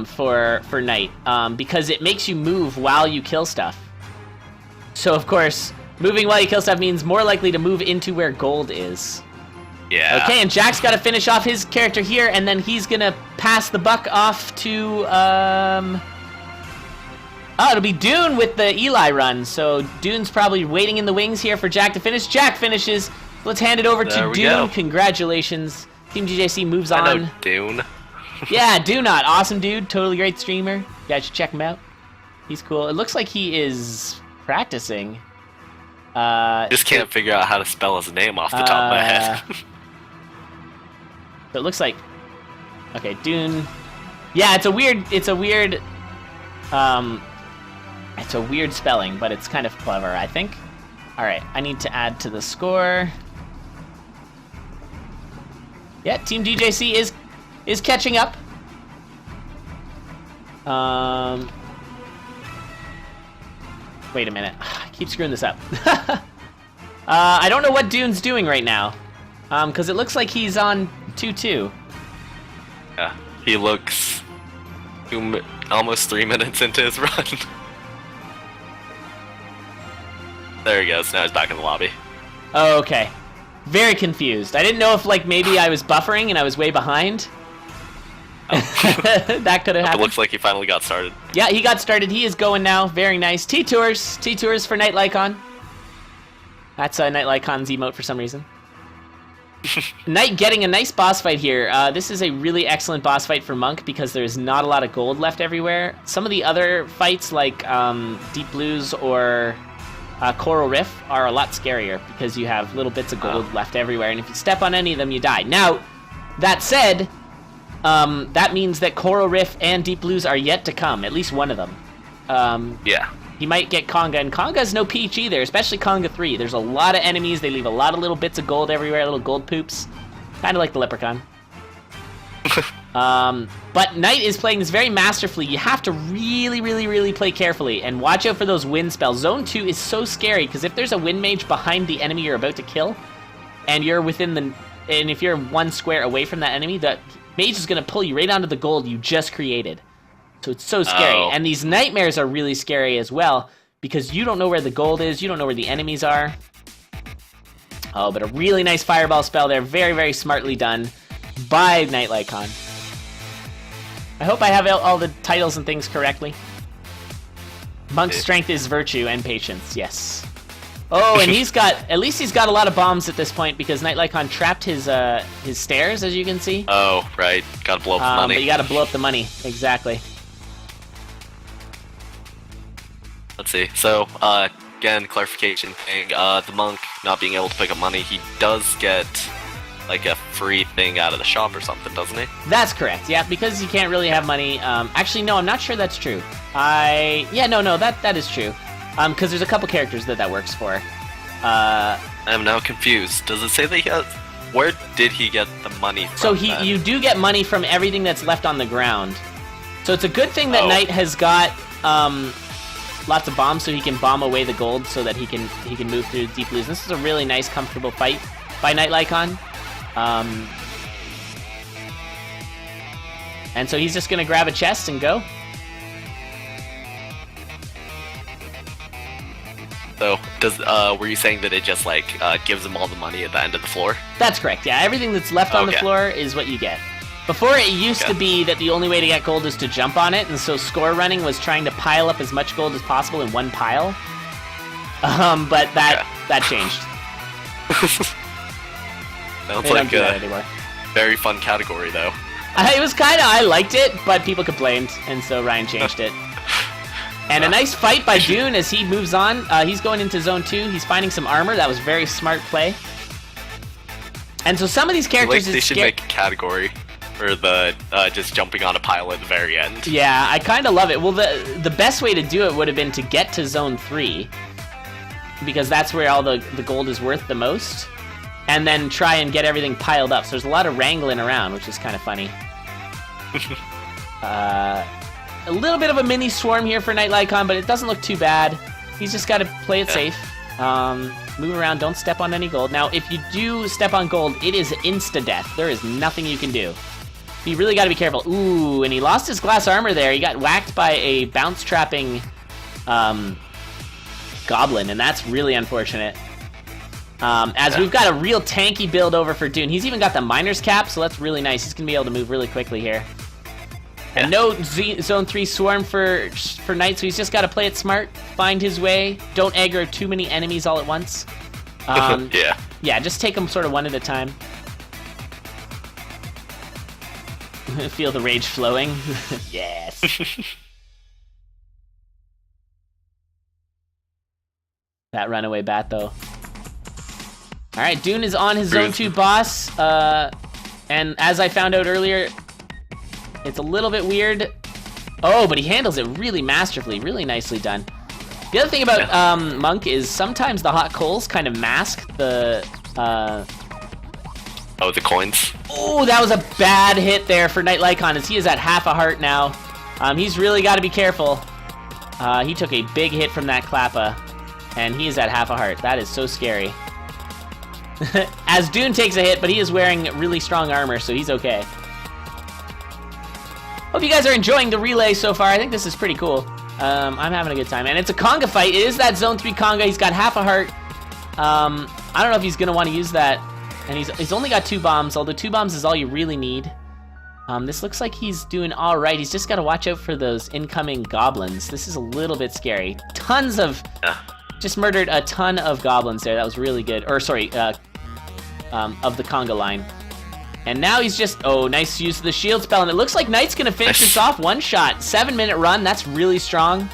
for Knight, because it makes you move while you kill stuff. So, of course, moving while you kill stuff means more likely to move into where gold is. Yeah. Okay, and Jack's got to finish off his character here, and then he's going to pass the buck off to... Oh, it'll be Dune with the Eli run. So Dune's probably waiting in the wings here for Jack to finish. Jack finishes. Let's hand it over to Dune. Go. Congratulations. Team DJC moves on. I know Dune. Yeah, Dunot. Awesome dude. Totally great streamer. You guys should check him out. He's cool. It looks like he is practicing. Just can't figure out how to spell his name off the top of my head. So it looks like... Okay, Dune... Yeah, it's a weird spelling, but it's kind of clever, I think. Alright, I need to add to the score. Yeah, Team DJC is catching up. Wait a minute. I keep screwing this up. I don't know what Dune's doing right now. Because it looks like he's on 2-2. Yeah, he looks almost 3 minutes into his run. There he goes. Now he's back in the lobby. Oh, okay. Very confused. I didn't know if, like, maybe I was buffering and I was way behind. That could have happened. It looks like he finally got started. Yeah, he got started. He is going now. Very nice. T-Tours. T-Tours for Night Lycon. That's Night Lycon's emote for some reason. Knight getting a nice boss fight here. This is a really excellent boss fight for Monk because there's not a lot of gold left everywhere. Some of the other fights like Deep Blues or Coral Riff are a lot scarier because you have little bits of gold left everywhere, and if you step on any of them, you die. Now, that said, that means that Coral Riff and Deep Blues are yet to come, at least one of them. Yeah. He might get Conga, and Conga's no peach either, especially Conga 3. There's a lot of enemies, they leave a lot of little bits of gold everywhere, little gold poops. Kind of like the Leprechaun. But Knight is playing this very masterfully. You have to really, really, really play carefully, and watch out for those wind spells. Zone 2 is so scary, because if there's a wind mage behind the enemy you're about to kill, and you're within the... And if you're one square away from that enemy, that mage is going to pull you right onto the gold you just created. So it's so scary. And these nightmares are really scary as well, because you don't know where the gold is, you don't know where the enemies are. Oh, but a really nice fireball spell there. Very, very smartly done by Night Lycon. I hope I have all the titles and things correctly. Monk's strength is virtue and patience, yes. Oh, and at least he's got a lot of bombs at this point because Night Lycon trapped his stairs, as you can see. Oh, right. Gotta blow up the money. But you gotta blow up the money, exactly. Let's see. So, again, clarification thing. The monk not being able to pick up money, he does get like a free thing out of the shop or something, doesn't he? That's correct. Yeah, because you can't really have money. Actually, no, I'm not sure that's true. That is true. Because there's a couple characters that works for. I'm now confused. Does it say that he has... Where did he get the money from? So you do get money from everything that's left on the ground. So it's a good thing that Knight has got lots of bombs so he can bomb away the gold so that he can move through Deep Blues. This is a really nice, comfortable fight by Night Lycon. And so he's just going to grab a chest and go. So, were you saying that it just, like, gives him all the money at the end of the floor? That's correct, yeah. Everything that's left on the floor is what you get. Before, it used to be that the only way to get gold is to jump on it, and so score running was trying to pile up as much gold as possible in one pile. But that changed. Sounds like a very fun category, though. It was I liked it, but people complained, and so Ryan changed it. And a nice fight by Dune as he moves on. He's going into Zone 2. He's finding some armor. That was very smart play. And so some of these characters... they should make a category for the just jumping on a pile at the very end. Yeah, I kind of love it. Well, the best way to do it would have been to get to Zone 3, because that's where all the gold is worth the most, and then try and get everything piled up. So there's a lot of wrangling around, which is kind of funny. A little bit of a mini swarm here for Night Lycon, but it doesn't look too bad. He's just got to play it safe. Move around, don't step on any gold. Now, if you do step on gold, it is insta-death. There is nothing you can do. You really got to be careful. Ooh, and he lost his glass armor there. He got whacked by a bounce-trapping goblin, and that's really unfortunate. We've got a real tanky build over for Dune. He's even got the miner's cap, so that's really nice. He's going to be able to move really quickly here. And no Zone 3 swarm for Knight, so he's just got to play it smart, find his way, don't aggro too many enemies all at once. Yeah, just take them sort of one at a time. Feel the rage flowing. Yes. That runaway bat, though. Alright, Dune is on his Zone 2 boss, and as I found out earlier, it's a little bit weird. Oh, but he handles it really masterfully, really nicely done. The other thing about Monk is sometimes the hot coals kind of mask the... Oh, the coins? Oh, that was a bad hit there for Night Lycon, as he is at half a heart now. He's really got to be careful. He took a big hit from that Klappa, and he is at half a heart. That is so scary. As Dune takes a hit, but he is wearing really strong armor, so he's okay. Hope you guys are enjoying the relay so far. I think this is pretty cool. I'm having a good time. And it's a conga fight. It is that Zone 3 conga. He's got half a heart. I don't know if he's going to want to use that And he's only got 2 bombs, although 2 bombs is all you really need. This looks like he's doing all right. He's just got to watch out for those incoming goblins. This is a little bit scary. Tons of... Just murdered a ton of goblins there. That was really good. Or, sorry, of the conga line. And now he's just... Oh, nice use of the shield spell. And it looks like Knight's going to finish this off one shot. 7-minute run. That's really strong.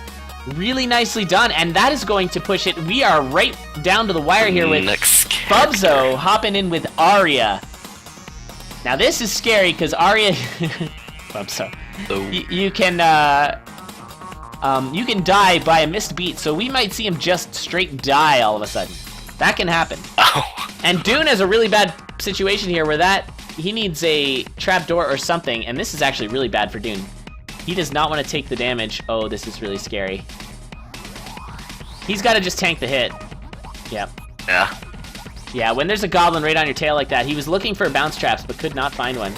Really nicely done. And that is going to push it. We are right down to the wire here with Fubzo hopping in with Aria. Now this is scary because Aria... Fubzo. You can die by a missed beat, so we might see him just straight die all of a sudden. That can happen. Oh. And Dune has a really bad situation here where he needs a trapdoor or something, and this is actually really bad for Dune. He does not want to take the damage. Oh, this is really scary. He's got to just tank the hit. Yep. Yeah. Yeah, when there's a goblin right on your tail like that, he was looking for bounce traps but could not find one.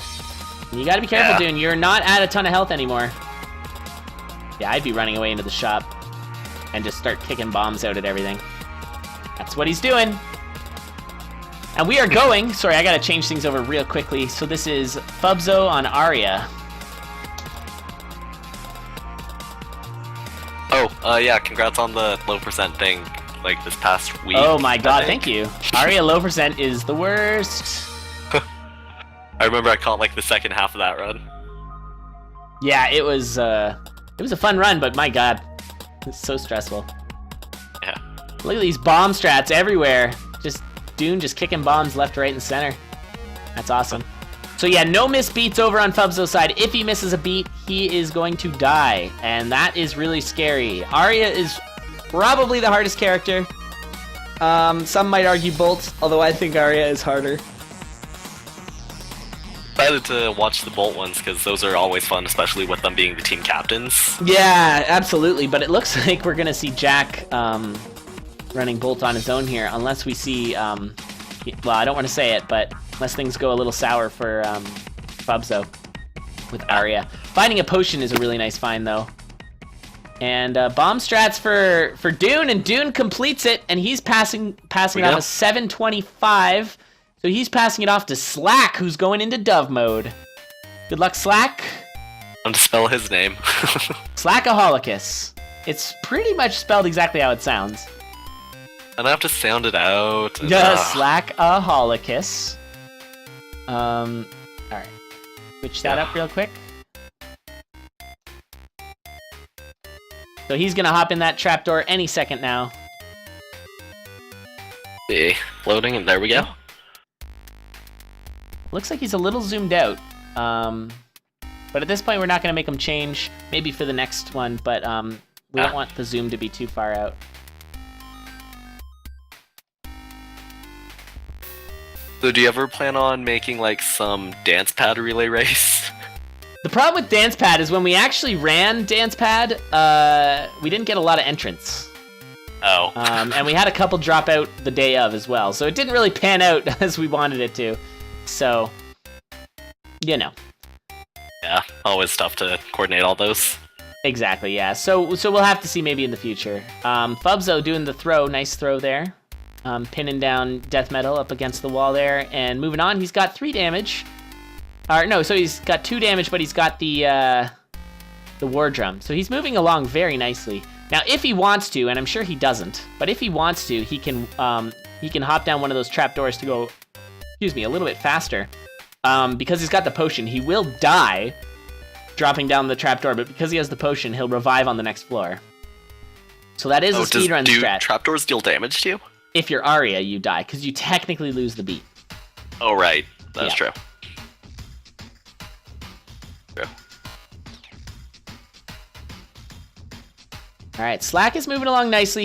And you got to be careful, Dune. You're not at a ton of health anymore. Yeah, I'd be running away into the shop and just start kicking bombs out at everything. That's what he's doing. And we are going... Sorry, I got to change things over real quickly. So this is Fubzo on Aria. Oh, yeah, congrats on the low percent thing, like, this past week. Oh my god, thank you. Aria low percent is the worst. I remember I caught, like, the second half of that run. Yeah, it was a fun run, but my god, it's so stressful. Yeah. Look at these bomb strats everywhere. Dune just kicking bombs left, right, and center. That's awesome. So yeah, no missed beats over on Fubzo's side. If he misses a beat, he is going to die, and that is really scary. Aria is probably the hardest character. Some might argue Bolt, although I think Aria is harder. Excited to watch the Bolt ones because those are always fun, especially with them being the team captains. Yeah, absolutely. But it looks like we're gonna see Jack running Bolt on his own here, unless we see. Well, I don't want to say it, but unless things go a little sour for Fubzo with Aria. Finding a potion is a really nice find, though. And bomb strats for Dune, and Dune completes it, and he's passing it off a 725. So he's passing it off to Slack, who's going into Dove mode. Good luck, Slack. I'm to spell his name. Slackaholicus. It's pretty much spelled exactly how it sounds. And I have to sound it out. Slackaholicus. Alright. Switch that up real quick. So he's gonna hop in that trapdoor any second now. See, loading, and there we go. Looks like he's a little zoomed out. But at this point, we're not gonna make him change. Maybe for the next one, but we don't want the zoom to be too far out. So do you ever plan on making, like, some dance pad relay race? The problem with dance pad is when we actually ran dance pad, we didn't get a lot of entrants. Oh. And we had a couple drop out the day of as well, so it didn't really pan out as we wanted it to. So, you know. Yeah, always tough to coordinate all those. Exactly, yeah. So we'll have to see maybe in the future. Fubzo doing the throw, nice throw there. Pinning down Death Metal up against the wall there, and moving on, he's got 3 damage. No, so he's got 2 damage, but he's got the War Drum. So he's moving along very nicely. Now, if he wants to, and I'm sure he doesn't, but if he wants to, he can hop down one of those trapdoors to go, excuse me, a little bit faster. Because he's got the potion, he will die dropping down the trapdoor, but because he has the potion, he'll revive on the next floor. So that is a speedrun strat. Do trapdoors deal damage to you? If you're Aria, you die, because you technically lose the beat. Oh, right. That's true. All right, Slack is moving along nicely.